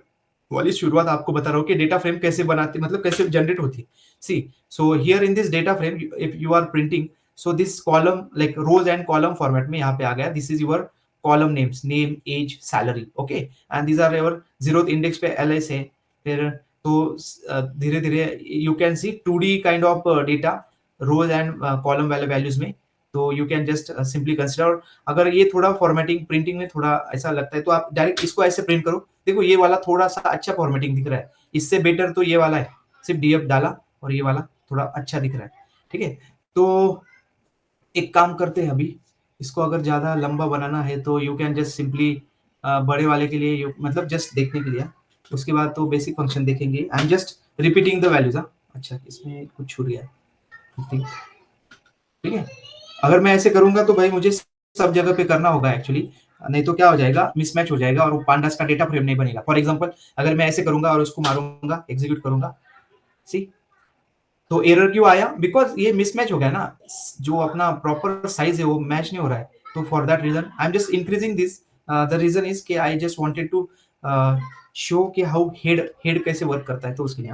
वाली शुरुआत आपको बता रहा हूँ कि डेटा फ्रेम कैसे बनाती, मतलब कैसे जनरेट होती है। See, so here in this data frame if you are printing, so this column like rows and column format में यहाँ पे आ गया, this is your column names, name, age, salary, okay, and these are your zero index पे एलएस है। फिर तो धीरे धीरे you can see 2D kind of data rows and column वाले वैल्यूज में, तो you can just simply consider. अगर ये थोड़ा फॉर्मेटिंग प्रिंटिंग में थोड़ा ऐसा लगता है तो आप डायरेक्ट इसको ऐसे प्रिंट करो, देखो ये वाला थोड़ा सा अच्छा फॉर्मेटिंग दिख रहा है, इससे बेटर तो ये वाला है, सिर्फ डीएफ डाला और ये वाला थोड़ा अच्छा दिख रहा है, ठीक है। तो एक काम करते हैं अभी, इसको अगर ज्यादा लंबा बनाना है तो यू कैन जस्ट सिंपली बड़े वाले के लिए मतलब जस्ट देखने के लिए, उसके बाद तो बेसिक फंक्शन देखेंगे, आई am just repeating the values. अच्छा इसमें कुछ छूट गया है, ठीक है। अगर मैं ऐसे करूंगा तो भाई मुझे सब जगह पे करना होगा एक्चुअली, नहीं तो क्या हो जाएगा, मिसमैच हो जाएगा और वो पांडास का डेटा फ्रेम नहीं बनेगा। फॉर एग्जांपल अगर मैं ऐसे करूंगा और उसको मारूंगा, एग्जीक्यूट करूंगा, सी, तो एरर क्यों आया, बिकॉज ये मिसमैच हो गया ना, जो अपना प्रॉपर साइज है वो मैच नहीं हो रहा है। तो for that reason I am just increasing this, the reason is कि I just wanted to show कि हाउ हेड कैसे वर्क करता है, तो उसके लिए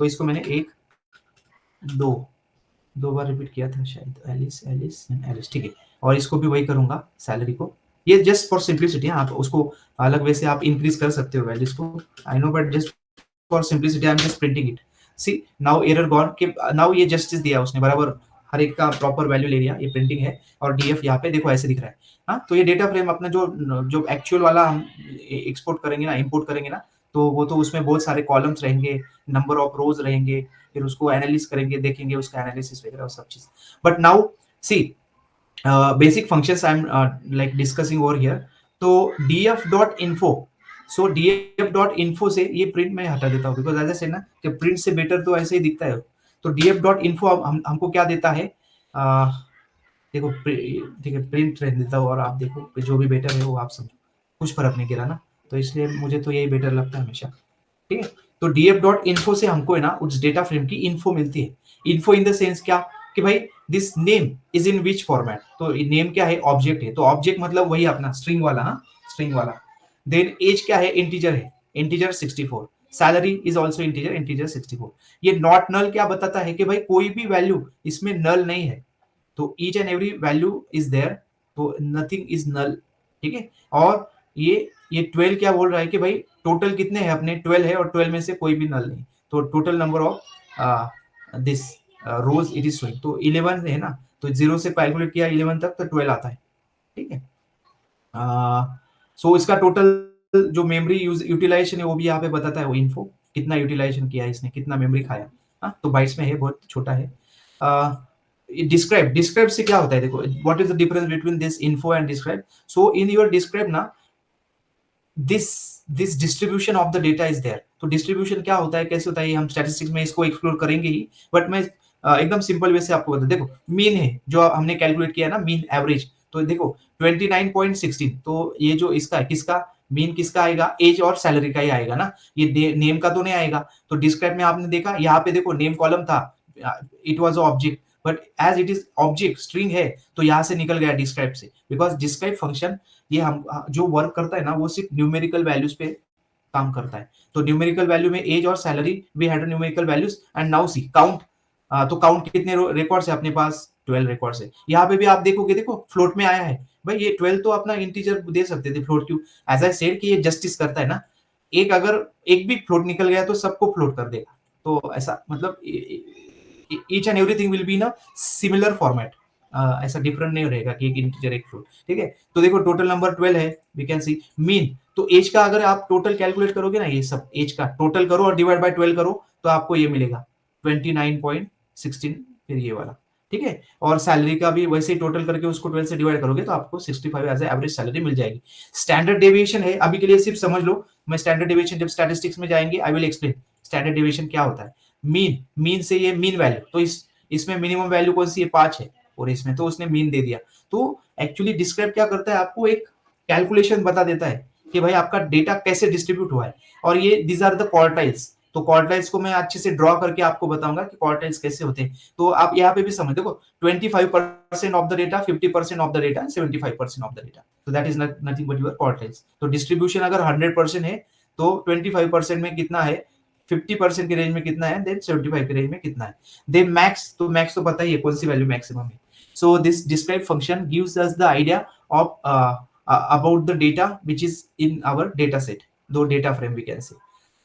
तो इसको मैंने एक दो बार रिपीट किया था शायद, एलिस एलिस एंड एलिस, ठीक है। और इसको भी वही करूंगा, सैलरी को, ये जस्ट फॉर सिंप्लिसिटी, आप उसको अलग वे से आप इंक्रीज कर सकते हो वैल्यूज को, I know, but just for simplicity I am just printing it. See now error gone, कि नाउ ये जस्टिस दिया उसने, बराबर हर एक का प्रॉपर वैल्यू ले लिया, ये प्रिंटिंग है, और डीएफ यहाँ पे देखो ऐसे दिख रहा है। हाँ, तो ये डेटा फ्रेम अपना जो एक्चुअल वाला हम एक्सपोर्ट करेंगे ना, इंपोर्ट करेंगे ना, तो वो तो उसमें बहुत सारे कॉलम्स रहेंगे, नंबर ऑफ रोज रहेंगे, फिर उसको एनालिसिस करेंगे, देखेंगे उसका एनालिसिस वगैरह और सब चीज। But now see basic functions I am like discussing over here. तो df.info, सो df.info से ये प्रिंट मैं हटा देता हूँ, बिकॉज ऐसे ना कि प्रिंट से बेटर तो ऐसे ही दिखता है। तो df.info हमको क्या देता है, देखो ठीक है, प्रिंट रहने देता हूँ, और आप देखो जो भी बेटर है वो आप समझो, कुछ फर्क नहीं गिरा ना, तो इसलिए मुझे तो यही बेटर लगता है हमेशा, ठीक है। तो df.info से हमको है ना उस डेटा फ्रेम की इन्फो मिलती है। इन्फो इन द सेंस क्या, कि भाई this name is in which format, तो नेम क्या है, ऑब्जेक्ट है, तो ऑब्जेक्ट मतलब वही अपना स्ट्रिंग वाला, हाँ स्ट्रिंग वाला। देन एज क्या है, इंटीजर है, integer 64, salary is also integer, integer 64। ये नॉट नल क्या बताता है कि भाई कोई भी वैल्यू इसमें नल नहीं है, तो each and every value is there, तो नथिंग इज नल, ठीक है। और ये ये 12 क्या बोल रहा है कि भाई टोटल कितने हैं अपने, 12 है और 12 में से कोई भी नल नहीं, तो total number of this rows it is showing, तो 11 है ना, तो 0 से कैलकुलेट किया 11 तक तो 12 आता है, ठीक है। सो इसका टोटल जो मेमोरी यूटिलाइजेशन है वो भी यहाँ पे बताता है, वो इन्फो कितना यूटिलाइजेशन किया है इसने, कितना मेमोरी खाया, तो बाइट्स में है, बहुत छोटा है। डिस्क्राइब, डिस्क्राइब से क्या होता है, देखो what is the difference between this info and describe. So in your describe ना this distribution of the data is there, तो डिस्ट्रीब्यूशन क्या होता है, कैसे होता है, हम स्टैटिस्टिक्स में इसको एक्सप्लोर करेंगे ही, बट मैं एकदम सिंपल वे से आपको बता, देखो मीन है जो हमने कैलकुलेट किया ना, मीन एवरेज, तो देखो 29.16, तो ये जो इसका है, किसका मीन किसका आएगा, एज और सैलरी का ही आएगा ना, ये नेम का तो नहीं आएगा। तो डिस्क्राइब में आपने देखा यहाँ पे देखो नेम कॉलम था, it was object, but as it is object string है, तो यहाँ से निकल गया डिस्क्राइब से, बिकॉज डिस्क्राइब फंक्शन ये हम जो वर्क करता है ना वो सिर्फ न्यूमेरिकल वैल्यूज पे काम करता है। तो न्यूमेरिकल वैल्यू में एज और salary we had numerical values, and now see count, तो काउंट कितने रिकॉर्ड्स है अपने पास, 12 रिकॉर्ड्स है। यहाँ पे भी आप देखोगे, देखो फ्लोट में आया है, भाई ये 12 तो अपना इंटीजर दे सकते थे, फ्लोट क्यों, एज आई सेड कि ये जस्टिस करता है ना, एक अगर एक भी फ्लोट निकल गया तो सबको फ्लोट कर देगा, तो ऐसा मतलब each and everything will be in a similar format, ऐसा डिफरेंट नहीं रहेगा कि एक इंटीजर एक फ्लोट, ठीक है। तो देखो टोटल नंबर 12 है, वी कैन सी मीन, तो एज का अगर आप टोटल कैलकुलेट करोगे ना, ये सब एज का टोटल करो और डिवाइड बाय 12 करो, तो आपको ये मिलेगा 29.16, फिर ये वाला, ठीक है। और सैलरी का भी वैसे ही टोटल करके उसको 12 से डिवाइड करोगे तो आपको 65 एज एवरेज सैलरी मिल जाएगी। स्टैंडर्ड डेविएशन है, अभी के लिए सिर्फ समझ लो, मैं स्टैंडर्ड डेविएशन जब स्टैटिस्टिक्स में जाएंगे आई विल एक्सप्लेन स्टैंडर्ड डेविएशन क्या होता है। मीन, मीन से ये मीन वैल्यू, तो इसमें मिनिमम वैल्यू कौन सी है, 5 है, और इसमें तो उसने मीन दे दिया। तो एक्चुअली डिस्क्राइब क्या करता है, आपको एक कैलकुलेशन बता देता है कि भाई आपका डेटा कैसे डिस्ट्रीब्यूट हुआ है, और ये दीज आर द क्वार्टाइल्स, तो क्वार्टाइल्स को मैं अच्छे से ड्रॉ करके आपको बताऊंगा कि क्वार्टाइल्स कैसे होते हैं। तो आप यहाँ पे भी समझ, देखो 25% of the data, 50% of the data and 75% of the data, तो that is nothing but your quartiles. तो डिस्ट्रीब्यूशन अगर 100% है तो 25% में कितना है, 50% के रेंज में कितना है, देन 75 के रेंज में कितना है, देन मैक्स, तो मैक्स तो पता ही है कौन सी वैल्यू मैक्सिमम है। So this describe function gives us the idea of about the data which is in our data set, दो data frame we can say,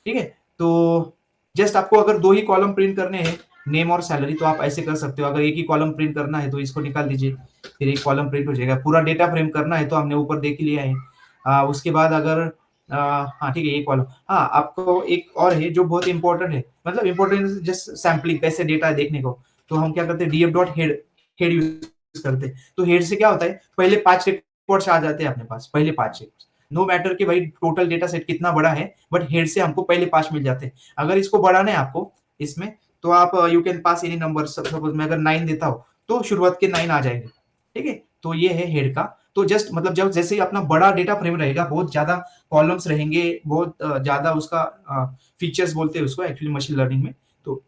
ठीक है। तो जस्ट आपको अगर दो ही कॉलम प्रिंट करने हैं, नेम और सैलरी, तो आप ऐसे कर सकते हो। अगर एक ही कॉलम प्रिंट करना है तो इसको निकाल दीजिए, फिर एक कॉलम प्रिंट हो जाएगा। पूरा डेटा फ्रेम करना है तो हमने ऊपर देख ही लिया है। उसके बाद अगर हाँ ठीक है, ये कॉलम, हाँ आपको एक और है जो बहुत इंपॉर्टेंट है, मतलब इंपॉर्टेंट जस्ट सैम्पलिंग कैसे डेटा है देखने को, तो हम क्या करते हैं, df dot head, head use करते हैं। तो हेड से क्या होता है, पहले 5 रिकॉर्ड्स आ जाते हैं अपने पास, पहले 5 रिकॉर्ड्स, नो मैटर कि भाई टोटल डेटा सेट कितना बड़ा है, बट हेड से हमको पहले 5 मिल जाते हैं। अगर इसको बढ़ाना है आपको इसमें, तो आप you can pass any number, suppose मैं अगर 9 देता हूँ तो शुरुआत के 9 आ जाएंगे, ठीक है। तो ये है हेड का। तो जस्ट मतलब जब जैसे ही अपना बड़ा डेटा फ्रेम रहेगा, बहुत ज्यादा कॉलम्स रहेंगे, बहुत ज्यादा उसका फीचर्स बोलते हैं उसको एक्चुअली मशीन लर्निंग में, तो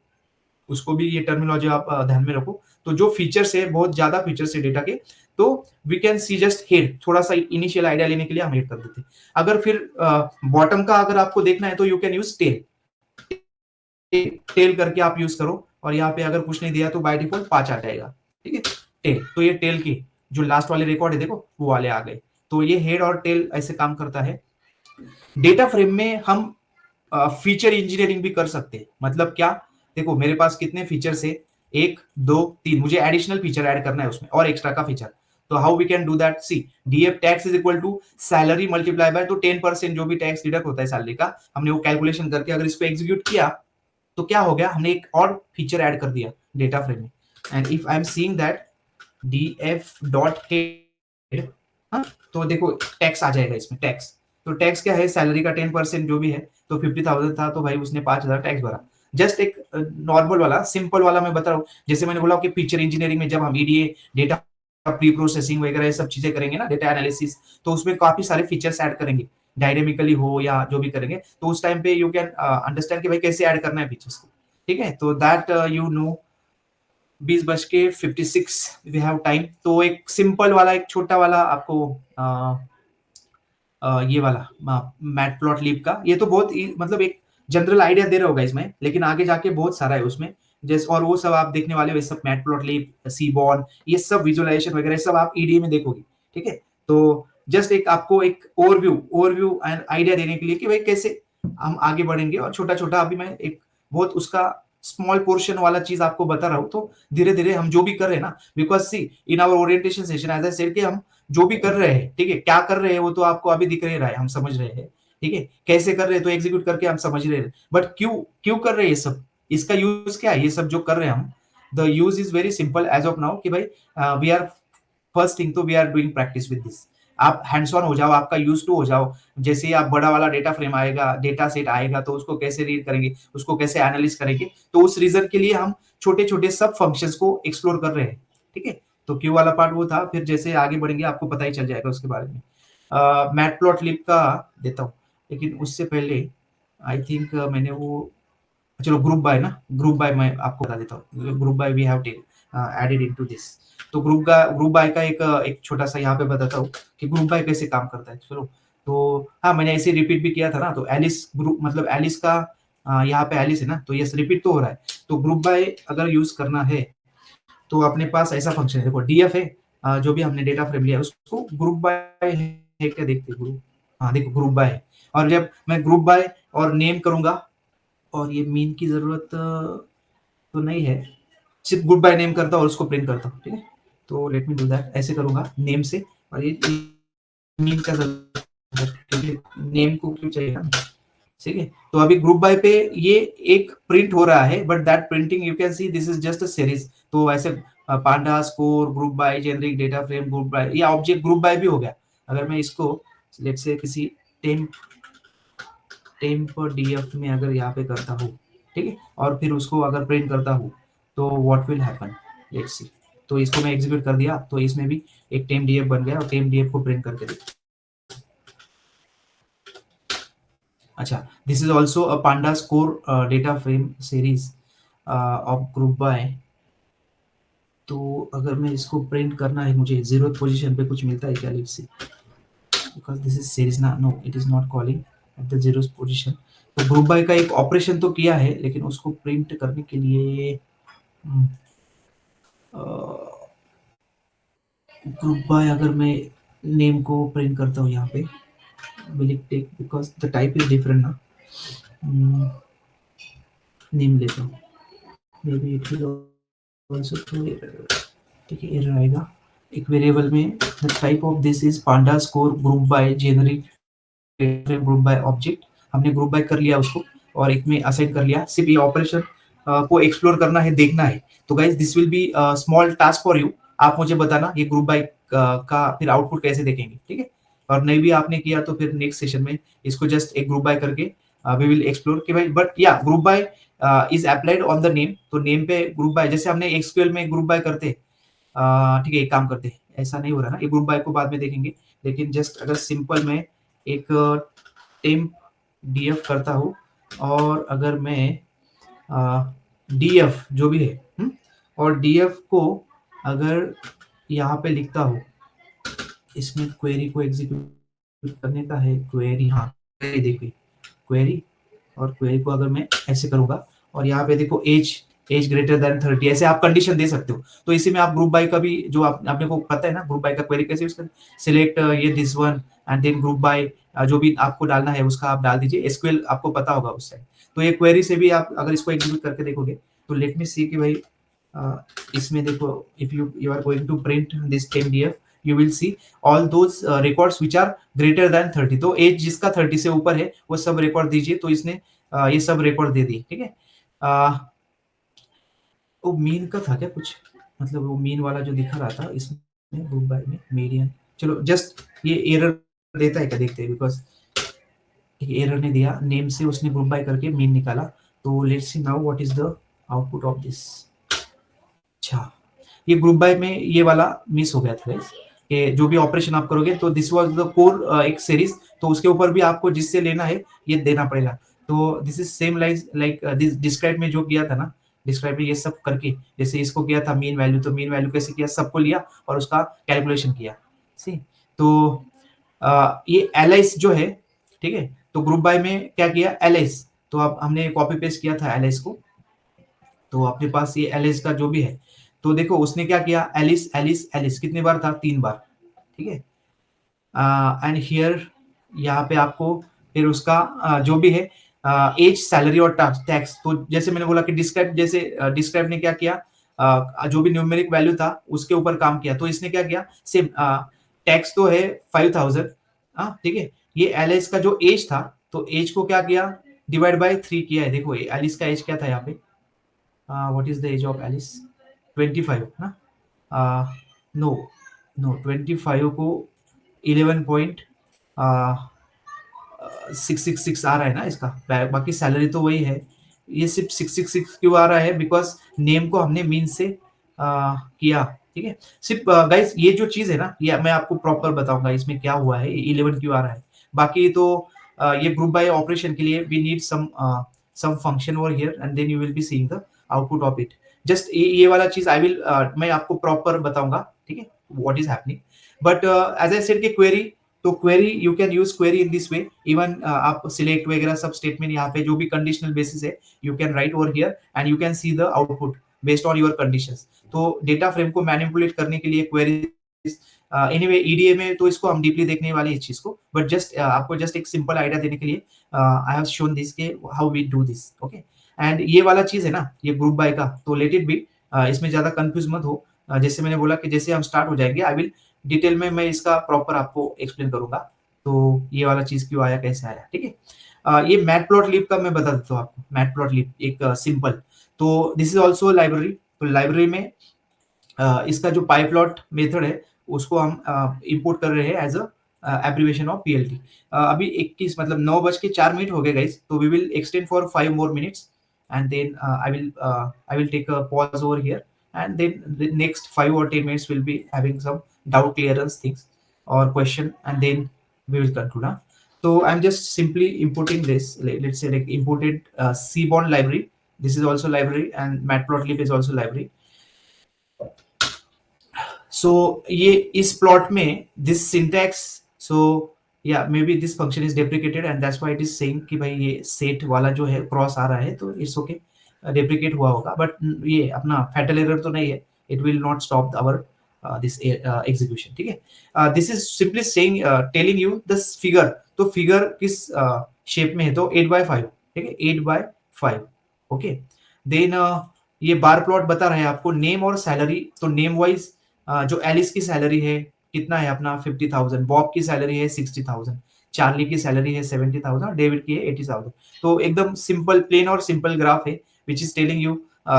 उसको भी ये टर्मिनोलॉजी आप ध्यान में रखो। तो जो फीचर्स है, बहुत ज्यादा फीचर्स है डेटा के, तो we can see just head, थोड़ा सा इनिशियल आइडिया लेने के लिए हम हेड कर देते हैं। अगर फिर बॉटम का अगर आपको देखना है तो you can use tail, tail करके आप यूज करो, और यहाँ पे अगर कुछ नहीं दिया तो बाय डिफॉल्ट 5 आ जाएगा, ठीक है। टेल, तो ये टेल की जो लास्ट वाले रिकॉर्ड है देखो वो वाले आ गए। तो ये हेड और टेल ऐसे काम करता है। डेटा फ्रेम में हम फीचर इंजीनियरिंग भी कर सकते हैं। मतलब क्या, देखो मेरे पास कितने फीचर्स है, 1 2 3, मुझे एडिशनल फीचर ऐड करना है उसमें और एक्स्ट्रा का फीचर। तो how we can do that, see DF tax is equal to salary multiply by, तो 10% जो भी टैक्स डिडक्ट होता है सैलरी का, हमने वो कैलकुलेशन करके अगर इसको एग्जीक्यूट किया तो क्या हो गया, हमने एक और फीचर ऐड कर दिया डेटा फ्रेम में। And if I am seeing that df dot head, तो देखो टैक्स आ जाएगा इसमें, टैक्स, तो टैक्स क्या है, सैलरी का 10% जो भी है, तो 50,000 था तो भाई उसने 5,000 टैक्स भरा। जस्ट एक नॉर्मल वाला सिंपल वाला मैं बता रहा हूँ। जैसे मैंने बोला कि फीचर इंजीनियरिंग में जब हम ईडीए डेटा प्री प्रोसेसिंग वगैरह ये सब चीजें करेंगे ना, डेटा एनालिसिस, तो उसमें काफी सारे फीचर्स ऐड करेंगे, डायनेमिकली हो या जो भी करेंगे, तो उस टाइम पे यू कैन अंडरस्टैंड कि भाई कैसे ऐड करना है फीचर्स को, ठीक है। तो that you know 20:56 we have time. तो एक सिंपल वाला, एक छोटा वाला आपको ये वाला मैटप्लॉटलिब का, ये तो बहुत मतलब एक जनरल आइडिया दे रहा होगा इसमें, लेकिन आगे जाके बहुत सारा है उसमें, जैसे और वो सब आप देखने वाले हो, ये सब मैटप्लॉटलिब, सीबॉर्न, ये सब विजुअलाइजेशन वगैरह सब आप ईडीए में देखोगे, ठीक है। तो जस्ट एक आपको एक ओवरव्यू एंड आइडिया देने के लिए कि भाई कैसे हम आगे बढ़ेंगे, और छोटा छोटा अभी मैं एक बहुत उसका स्मॉल पोर्शन वाला चीज आपको बता रहा हूँ। तो धीरे धीरे हम जो भी कर रहे हैं ना, because see in our orientation session as I said कि हम जो भी कर रहे हैं, ठीक है, क्या कर रहे हैं वो तो आपको अभी दिख नहीं रहा है, हम समझ रहे हैं, ठीक है, कैसे कर रहे हैं तो एग्जीक्यूट करके हम समझ रहे हैं, बट क्यों क्यों कर रहे हैं ये सब, इसका यूज क्या है, ये सब जो कर रहे हैं हम, the use is very simple as of now कि भाई वी आर फर्स्ट थिंग तो we are doing practice with this. आप हैंड्स ऑन हो जाओ, आपका यूज टू हो जाओ। जैसे ही आप बड़ा वाला डेटा फ्रेम आएगा, डेटा सेट आएगा, तो उसको कैसे रीड करेंगे, उसको कैसे एनालिस करेंगे, तो उस रीजन के लिए हम छोटे छोटे सब फंक्शंस को एक्सप्लोर कर रहे हैं, ठीक है। तो क्यू वाला पार्ट वो था, फिर जैसे आगे बढ़ेंगे आपको पता ही चल जाएगा उसके बारे में। मैटप्लॉटलिब का देता हूँ, लेकिन उससे पहले आई थिंक मैंने वो, चलो ग्रुप बाय ना, ग्रुप बाय मैं आपको बता देता हूँ। Group by we have added into this. तो ग्रुप बाय का एक छोटा सा यहाँ पे बताता हूँ कि ग्रुप बाय कैसे काम करता है। चलो, तो हाँ, मैंने ऐसे रिपीट भी किया था ना, तो एलिस ग्रुप मतलब एलिस का यहाँ पे एलिस है ना, तो यस रिपीट तो हो रहा है। तो ग्रुप बाय अगर यूज करना है तो अपने पास ऐसा फंक्शन है, देखो डीएफ है, जो भी हमने डेटा फ्रेम लिया है उसको ग्रुप बाय है क्या, देखते ग्रुप, हाँ देखो ग्रुप बाय है। और जब मैं ग्रुप बाय और नेम करूंगा, और ये मीन की जरूरत तो नहीं है, सिर्फ गुड बाय नेम करता हूँ और उसको प्रिंट करता हूँ, ठीक है। तो लेट मी डू दैट, ऐसे करूंगा नेम से, और ये मीन का जरूरत है, क्योंकि नेम को क्यों चाहिए ना, ठीक है। तो अभी ग्रुप बाय पे ये एक प्रिंट हो रहा है, but that printing you can see this is just a series. तो ऐसे panda score group by generic data frame group by, ये ऑब्जेक्ट ग्रुप बाय भी हो गया। अगर मैं इसको लेट से किसी टेम्प डीएफ में अगर यहाँ पे करता हूँ, ठीक है, और फिर उसको अगर प्रिंट करता हूँ, तो what will happen, let's see. तो इसको मैं एग्जीक्यूट कर दिया, तो इसमें भी एक टेम्प डीएफ बन गया, और टेम्प डीएफ को प्रिंट करके देखो। अच्छा, this is also a Panda score data frame series of group by. तो अगर मैं इसको प्रिंट करना है, मुझे 0th पोजीशन पे कुछ मिलता है क्या, let's see, because this is series ना, no it is not calling at the 0th position. तो ग्रुप बाय का एक ऑपरेशन तो किया है, लेकिन उसको प्रिंट करने के लिए ग्रुप बाय अगर मैं नेम को प्रिंट करता हूँ यहाँ पे, will it take because the type is different ना, नेम लेता हूँ, maybe it will also throw error, ठीक है, एरर आएगा। एक वेरिएबल में the type of this is panda score group by generic group by object, हमने group by कर लिया उसको, और एक में असाइन कर लिया। सिर्फ ये ऑपरेशन को एक्सप्लोर करना है, देखना है। तो guys this will be small task for you, आप मुझे बताना ये ग्रुप बाय का फिर आउटपुट कैसे देखेंगे, ठीक है। और नहीं भी आपने किया तो फिर नेक्स्ट सेशन में इसको जस्ट एक ग्रुप बाय करके वी विल एक्सप्लोर कि भाई, बट या group by is applied on the name. तो नेम पे ग्रुप बाय जैसे हमने एसक्यूएल में ग्रुप बाय करते, ठीक है, एक काम करते, ऐसा नहीं हो रहा ना, ये ग्रुप बाय को बाद में देखेंगे, लेकिन जस्ट अगर सिंपल में एक टेम्प डीएफ करता हूँ, और अगर मैं डीएफ जो भी है, और डीएफ को अगर यहाँ पे लिखता हूँ, इसमें क्वेरी को एग्जीक्यूट करने का है, क्वेरी, हाँ क्वेरी, देखिए क्वेरी, और क्वेरी को अगर मैं ऐसे करूंगा, और यहाँ पे देखो एज ग्रेटर देन 30, ऐसे आप कंडीशन दे सकते हो। तो इसी में आप ग्रुप बाय का भी जो आपने को पता है ना, ग्रुप बाय का क्वेरी कैसे यूज करें, सिलेक्ट ये this one and then group by, जो भी आपको डालना है उसका आप डाल दीजिए, एसक्यूएल आपको पता होगा उस साइड। तो ये क्वेरी से भी आप अगर इसको एग्जीक्यूट करके देखोगे, तो लेट मी सी कि भाई इसमें देखो, if you are going to print this temp you will see all those records which are greater than 30। तो एज जिसका 30 से ऊपर है वो सब रिकॉर्ड दीजिए, तो इसने ये सब रिकॉर्ड दे दिए, ठीक है। वो मीन का था क्या कुछ, मतलब वो मीन वाला जो दिखा रहा था इसमें ग्रुप बाय में मीडियन, चलो जस्ट ये एरर देता है क्या देखते हैं, बिकॉज एरर ने दिया, नेम से उसने ग्रुप बाय करके मीन निकाला। तो let's see now what is the output of this. अच्छा, ये ग्रुप बाय में ये वाला मिस हो गया था गाइस, कि जो भी ऑपरेशन आप करोगे, तो दिस वाज द कोर एक सीरीज, तो उसके ऊपर भी आपको जिससे लेना है ये देना पड़ेगा। तो this is same like this describe में जो किया था ना, डिस्क्राइब में ये सब करके, जैसे इसको किया था मीन वैल्यू, तो मीन वैल्यू कैसे किया, सबको लिया और उसका कैलकुलेशन किया, सी। तो ये एलाइस जो है, ठीक है, तो ग्रुप बाय में क्या किया, एलाइस, तो अब हमने कॉपी पेस्ट किया था एलाइस को, तो अपने पास ये एलिस का जो भी है, तो देखो उसने क्या किया, एलिस एलिस एलिस कितने बार था, 3 बार, ठीक है। एंड हियर यहाँ पे आपको फिर उसका जो भी है एज, सैलरी और टैक्स। तो जैसे मैंने बोला कि डिस्क्राइब, जैसे डिस्क्राइब ने क्या किया, जो भी न्यूमेरिक वैल्यू था उसके ऊपर काम किया। तो इसने क्या किया, सेम टैक्स तो है 5000, ठीक है। ये एलिस का जो एज था, तो एज को क्या किया, डिवाइड बाय 3 किया है। देखो एलिस का एज क्या था यहाँ पे, what is the age of Alice, 25 ना, नो नो 25 को 11 पॉइंट 666 आ रहा है ना इसका, बाकी सैलरी तो वही है। ये सिर्फ 666 क्यों आ रहा है, बिकॉज नेम को हमने मीन से किया, ठीक है। सिर्फ गाइस ये जो चीज है ना, ये मैं आपको प्रॉपर बताऊंगा इसमें क्या हुआ है, 11 क्यों आ रहा है। बाकी तो ये ग्रुप बाय ऑपरेशन के लिए we need some function over here and then you will be seeing the output of it. Just ये वाला चीज आई विल, मैं आपको प्रॉपर बताऊंगा, ठीक है, what is happening. But as I said कि क्वेरी, तो query you can use query in this way. Even आप सिलेक्ट वगैरह सब स्टेटमेंट यहाँ पे जो भी कंडीशनल बेसिस है, you can write over here and you can see the output based on your conditions. तो डेटा फ्रेम को मैनिपुलेट करने के लिए क्वेरी, एनीवे ईडीए में तो इसको हम डीपली देखने वाले इस चीज को, बट जस्ट आपको जस्ट एक सिंपल आइडिया देने के लिए आई हैव शोन दिस के how we do this, okay. And ये वाला चीज है ना, ये ग्रुप बाय का, तो लेट इट बी, इसमें ज्यादा कंफ्यूज मत हो। जैसे मैंने बोला कि जैसे हम स्टार्ट हो जाएंगे, आई विल डिटेल में मैं इसका प्रॉपर आपको एक्सप्लेन करूंगा। तो ये वाला चीज क्यों आया, कैसे आया, ठीक है। ये मैट प्लॉट लिब का मैं बता देता हूँ आपको। मैट प्लॉट लिब एक सिंपल, तो दिस इज ऑल्सो लाइब्रेरी। तो लाइब्रेरी में इसका जो पाइप्लॉट मेथड है उसको हम इंपोर्ट कर रहे हैं as a abbreviation of PLT. अभी 21 मतलब 9:04 हो गए गाइस, तो we will extend for 5 more minutes and then I will take a pause over here and then the next 5 or 10 minutes will be having some doubt clearance things or question and then we will conclude, huh? So I'm just simply importing this, let's say like imported Seaborn library. This is also library and matplotlib is also library. So ये इस plot में this syntax, सो या may be this function is deprecated and that's why it is saying कि भाई ये set वाला जो है क्रॉस आ रहा है, तो इट्स ओके, डेप्रिकेट हुआ होगा, बट ये अपना फैटल एरर तो नहीं है, it will not stop our this execution, ठीक है। This is simply saying, telling you this figure, तो फिगर किस शेप में है, तो 8/5, ठीक है, 8/5, ओके। देन ये बार प्लॉट बता रहे हैं आपको नेम और सैलरी। तो नेम वाइज जो एलिस की सैलरी है कितना है अपना 50,000, बॉब की सैलरी है 60,000, चार्ली की सैलरी है 70,000 और डेविड की है 80,000। तो एकदम सिंपल, प्लेन और सिंपल ग्राफ है which is telling you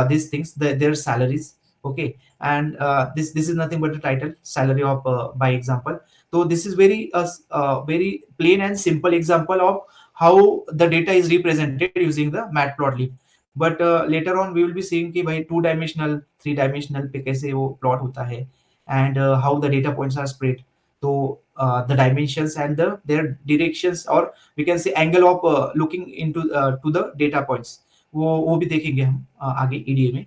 this things, their salaries, okay. And this is nothing but the title salary of by example. तो this is very plain and simple example of how the data is represented using the matplotlib. But later on we will be seeing कि भाई 2 dimensional 3 dimensional पे कैसे वो plot होता है and how the data points are spread. तो the dimensions and the their directions और we can say angle of looking into to the data points, वो भी देखेंगे हम आगे ईडीए में।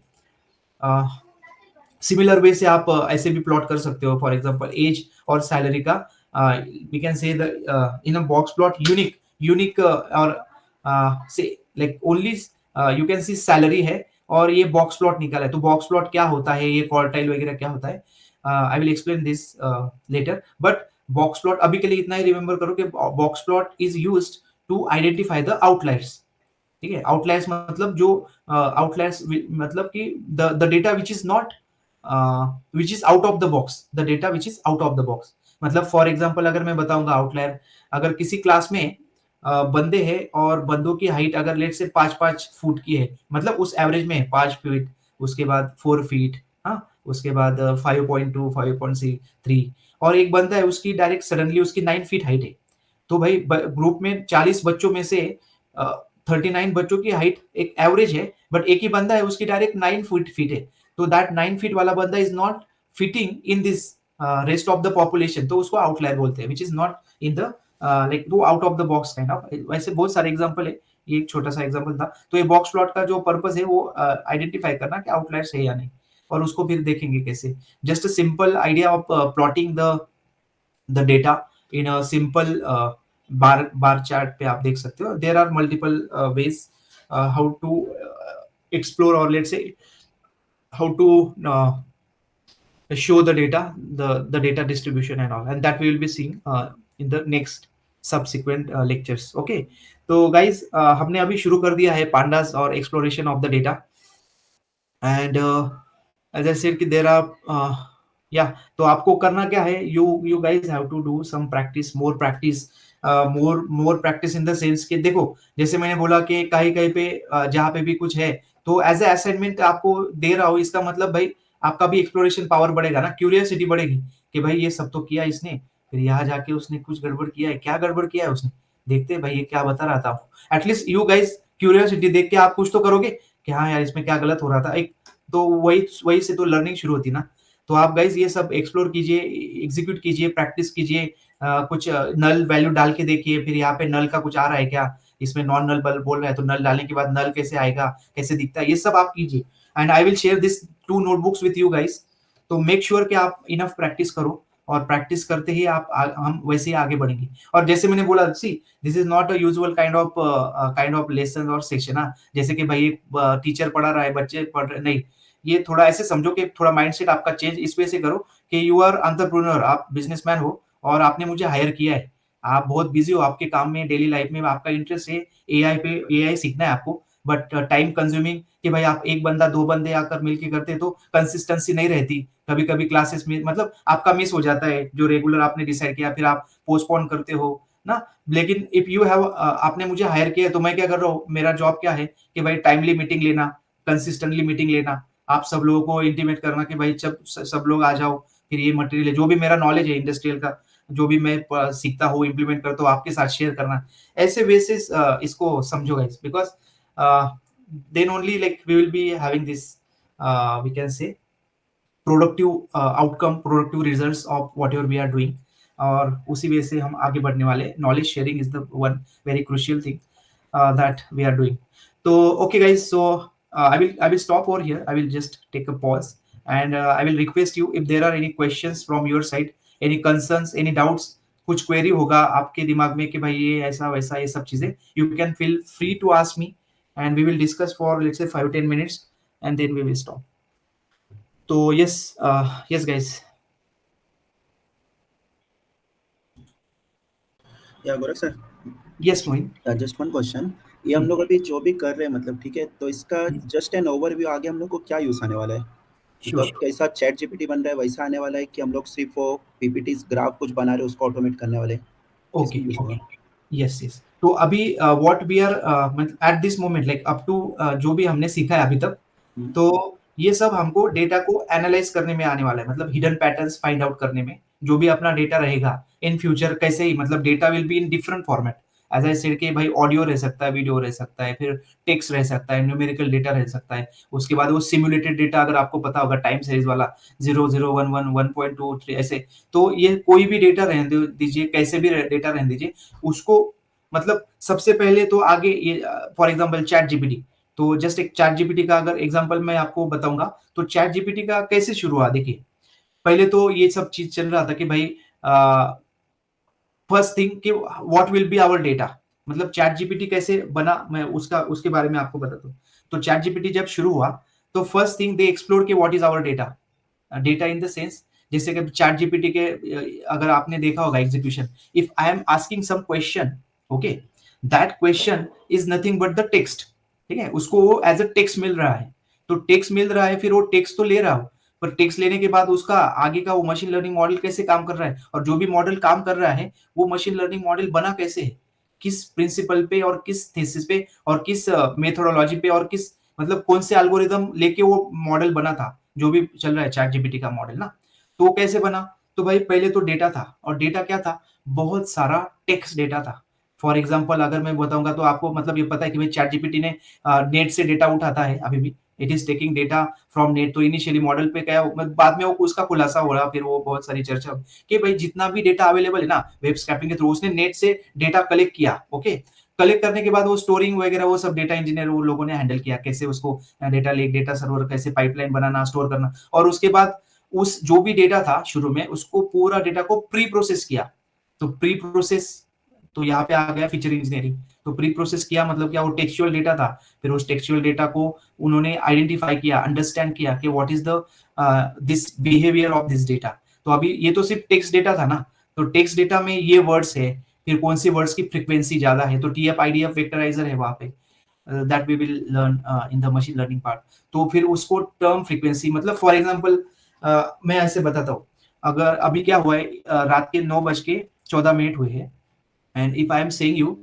सिमिलर वे से आप ऐसे भी प्लॉट कर सकते हो, फॉर एग्जांपल एज और सैलरी का, we can say the in a box plot unique और say like only you can see salary है और ये बॉक्स प्लॉट निकाला है। तो बॉक्स प्लॉट क्या होता है, ये क्वार्टाइल वगैरह क्या होता है, I will explain this later. But box plot अभी के लिए इतना ही रिमेंबर करो कि box plot is used to identify the outliers, ठीक है। आउटलायर्स मतलब जो आउटलायर्स मतलब कि the data which is not which is out of the box, the data which is out of the box. मतलब फॉर एग्जांपल अगर मैं बताऊंगा आउटलायर, अगर किसी क्लास में बंदे हैं और बंदों की हाइट अगर लेट से 5-5 फुट की है, मतलब उस एवरेज में है 5 फीट, उसके बाद 4 फीट, हाँ, उसके बाद 5.2 5.3, और एक बंदा है उसकी डायरेक्ट सडनली उसकी 9 फीट हाइट है। तो भाई ग्रुप में 40 बच्चों में से 39 बच्चों की हाइट एक एवरेज है, बट एक ही बंदा है उसकी डायरेक्ट 9 फीट है। तो दैट 9 फीट वाला बंदा is not fitting in this rest of the population, तो उसको आउटलायर बोलते हैं, which is not in the like वो out of the box kind of. वैसे बहुत सारे एग्जांपल है, ये एक छोटा सा एग्जांपल था। तो ये बॉक्स प्लॉट का जो पर्पस है वो आइडेंटिफाई करना कि आउटलायर्स है या नहीं, और उसको फिर देखेंगे कैसे। Just a simple idea of plotting the data in a simple bar chart पे आप देख सकते हो। There are multiple ways how to explore और let's say how to show the data distribution and all, and that we will be seeing in the next subsequent lectures. Okay, तो guys हमने अभी शुरू कर दिया है pandas और exploration of the data, and as I said कि there are yeah, तो आपको करना क्या है, you guys have to do some practice, more practice in the sense कि देखो, जैसे मैंने बोला कि कहीं कहीं पे जहाँ पे भी कुछ है तो एज ए असाइनमेंट आपको दे रहा हो, इसका मतलब भाई आपका भी एक्सप्लोरेशन पावर बढ़ेगा ना, क्यूरियोसिटी बढ़ेगी कि भाई ये सब तो किया इसने, फिर यहाँ जाके उसने कुछ गड़बड़ किया है, क्या गड़बड़ किया है उसने, देखते हैं भाई ये क्या बता रहा था। एटलीस्ट यू गाइस क्यूरियोसिटी देख के आप कुछ तो करोगे कि हाँ यार इसमें क्या गलत हो रहा था, एक तो वही वही से तो लर्निंग शुरू होती ना। तो आप गाइज ये सब एक्सप्लोर कीजिए, एग्जीक्यूट कीजिए, प्रैक्टिस कीजिए, कुछ नल वैल्यू डाल के देखिए, फिर यहाँ पे नल का कुछ आ रहा है क्या, इसमें नॉन नल बल बोल रहा है तो नल डालने के बाद नल कैसे आएगा, कैसे दिखता है, ये सब आप कीजिए। And I will share this 2 notebooks with you guys. तो मेक श्योर कि आप इनफ प्रैक्टिस करो, और प्रैक्टिस करते ही हम वैसे ही आगे बढ़ेंगे। और जैसे मैंने बोला, सी this is not a usual kind of lesson और सेक्शन, जैसे कि भाई एक टीचर पढ़ा रहा है, बच्चे पढ़ रहे, नहीं, ये थोड़ा ऐसे समझो कि थोड़ा माइंडसेट आपका चेंज इस वजह से करो कि यू आर एंटरप्रेन्योर, आप बिजनेसमैन हो और आपने मुझे हायर किया है, आप बहुत बिजी हो आपके काम में, डेली लाइफ में आपका इंटरेस्ट है एआई पे, एआई सीखना है आपको, बट टाइम कंज्यूमिंग कि भाई आप एक बंदा 2 बंदे आकर मिलके करते तो कंसिस्टेंसी नहीं रहती, कभी कभी क्लासेस में मतलब आपका मिस हो जाता है जो रेगुलर आपने डिसाइड किया, फिर आप पोस्टपोन करते हो ना। लेकिन इफ यू हैव आपने मुझे हायर किया है तो मैं क्या कर रहा हूँ, मेरा जॉब क्या है कि भाई टाइमली मीटिंग लेना, कंसिस्टेंटली मीटिंग लेना, आप सब लोगों को इंटीमेट करना कि भाई सब लोग आ जाओ, फिर ये मटेरियल है जो भी मेरा नॉलेज है इंडस्ट्रियल का, जो भी मैं सीखता हूँ इम्प्लीमेंट करता हूँ आपके साथ शेयर करना। ऐसे वैसे इसको समझो guys, because then only like we will be having this we can say productive outcome, productive results of whatever we are doing, और उसी वजह से हम आगे बढ़ने वाले। Knowledge sharing is the one very crucial thing that we are doing. So okay guys, so I will stop over here. I will just take a pause, and I will request you if there are any questions from your side, any concerns, any doubts, कुछ query होगा आपके दिमाग में कि भाई ये ऐसा वैसा ये सब चीजें, you can feel free to ask me, and we will discuss for let's say 5-10 minutes, and then we will stop. So yes guys. या Gorakh sir, Yes Mohin. Just one question, ये हम लोग अभी जो भी कर रहे हैं मतलब ठीक है, तो इसका जस्ट एन ओवरव्यू आगे हम लोग को क्या यूज आने वाला है, मतलब कैसा चैट जीपीटी बन रहा है वैसा आने वाला है कि हम लोग सिर्फ वो पीपीटीज ग्राफ कुछ बना रहे हैं उसको ऑटोमेट करने वाले, ओके ओके, यस यस। तो अभी what we are at this moment like up to जो भी हमने सीखा है अभी तक, तो ये सब हमको डेटा को एनालाइज करने में आने वाला है, मतलब हिडन पैटर्न्स फाइंड आउट करने में, जो भी अपना डेटा रहेगा इन फ्यूचर कैसे ही, मतलब data will be in different format, as I said कि भाई ऑडियो रह सकता है, वीडियो रह सकता है, फिर टेक्स्ट रह सकता है, न्यूमेरिकल डेटा रह सकता है, उसके बाद वो सिमुलेटेड डेटा, अगर आपको पता होगा टाइम सीरीज वाला 0011 1.23 ऐसे, तो ये कोई भी डेटा रहने दीजिए, कैसे भी डेटा रहने दीजिए उसको, मतलब सबसे पहले तो आगे ये फॉर एग्जांपल चैट जीपीटी, तो जस्ट एक चैट जीपीटी का अगर एग्जांपल मैं आपको बताऊंगा, तो चैट जीपीटी का कैसे शुरू हुआ, देखिए पहले तो ये सब चीज चल रहा था कि भाई फर्स्ट थिंग कि what will be our data, मतलब चैट जीपीटी कैसे बना, मैं उसके बारे में आपको बताता हूँ। तो चैट जीपीटी जब शुरू हुआ तो फर्स्ट थिंग दे एक्सप्लोर कि what is our data, data in the sense, जैसे कि चैट जीपीटी के अगर आपने देखा होगा execution, if I am asking some question, okay, that question is nothing but the text, ठीक है, उसको वो एज अ टेक्स्ट मिल रहा है, तो टेक्स्ट मिल रहा है, फिर वो टेक्स्ट तो ले रहा हो, पर टेक्स्ट लेने के बाद उसका आगे का वो मशीन लर्निंग मॉडल कैसे काम कर रहा है, और जो भी मॉडल काम कर रहा है वो मशीन लर्निंग मॉडल बना कैसे है, किस प्रिंसिपल पे और किस थीसिस पे और किस मेथोडोलॉजी पे और किस मतलब कौन से एल्गोरिदम लेके वो मॉडल बना था, जो भी चल रहा है चैट जीपीटी का मॉडल ना, तो वो कैसे बना। तो भाई पहले तो डेटा था, और डेटा क्या था, बहुत सारा टेक्स्ट डेटा था। फॉर एग्जाम्पल अगर मैं बताऊंगा तो आपको मतलब ये पता है कि भाई चैट जीपीटी ने नेट से डेटा उठाता है, अभी भी it is taking data from net, तो इनिशियली मॉडल पे क्या बाद में वो उसका खुलासा हो रहा, फिर वो बहुत सारी चर्चा कि भाई जितना भी डेटा अवेलेबल है ना वेब स्क्रैपिंग के थ्रू, उसने नेट से डेटा कलेक्ट किया, ओके, कलेक्ट करने के बाद वो स्टोरिंग वगैरह वो सब डेटा इंजीनियर वो लोगों ने हैंडल किया, कैसे उसको डेटा लेक, डेटा सर्वर, कैसे पाइपलाइन बनाना, स्टोर करना, और उसके बाद उस जो भी डेटा था शुरू में उसको पूरा डेटा को प्री प्रोसेस किया, तो प्री प्रोसेस, तो यहाँ पे आ गया फीचर इंजीनियरिंग, तो प्री प्रोसेस किया मतलब क्या, वो टेक्सचुअल डेटा था, फिर उस टेक्सचुअल डेटा को उन्होंने आइडेंटिफाई किया, अंडरस्टैंड किया कि what is the this behaviour of this data. तो अभी ये तो सिर्फ टेक्स्ट डेटा था ना, तो टेक्स्ट डेटा में ये वर्ड्स है, फिर कौन सी वर्ड्स की फ्रीक्वेंसी ज्यादा है, तो टीएफ आईडीएफ वेक्टराइजर है वहां पे, that we will learn in the machine learning part. तो फिर उसको टर्म फ्रीक्वेंसी, मतलब फॉर एग्जांपल मैं ऐसे बताता हूँ, अगर अभी क्या हुआ है, रात के 9:14 हुए हैं, and if I am saying you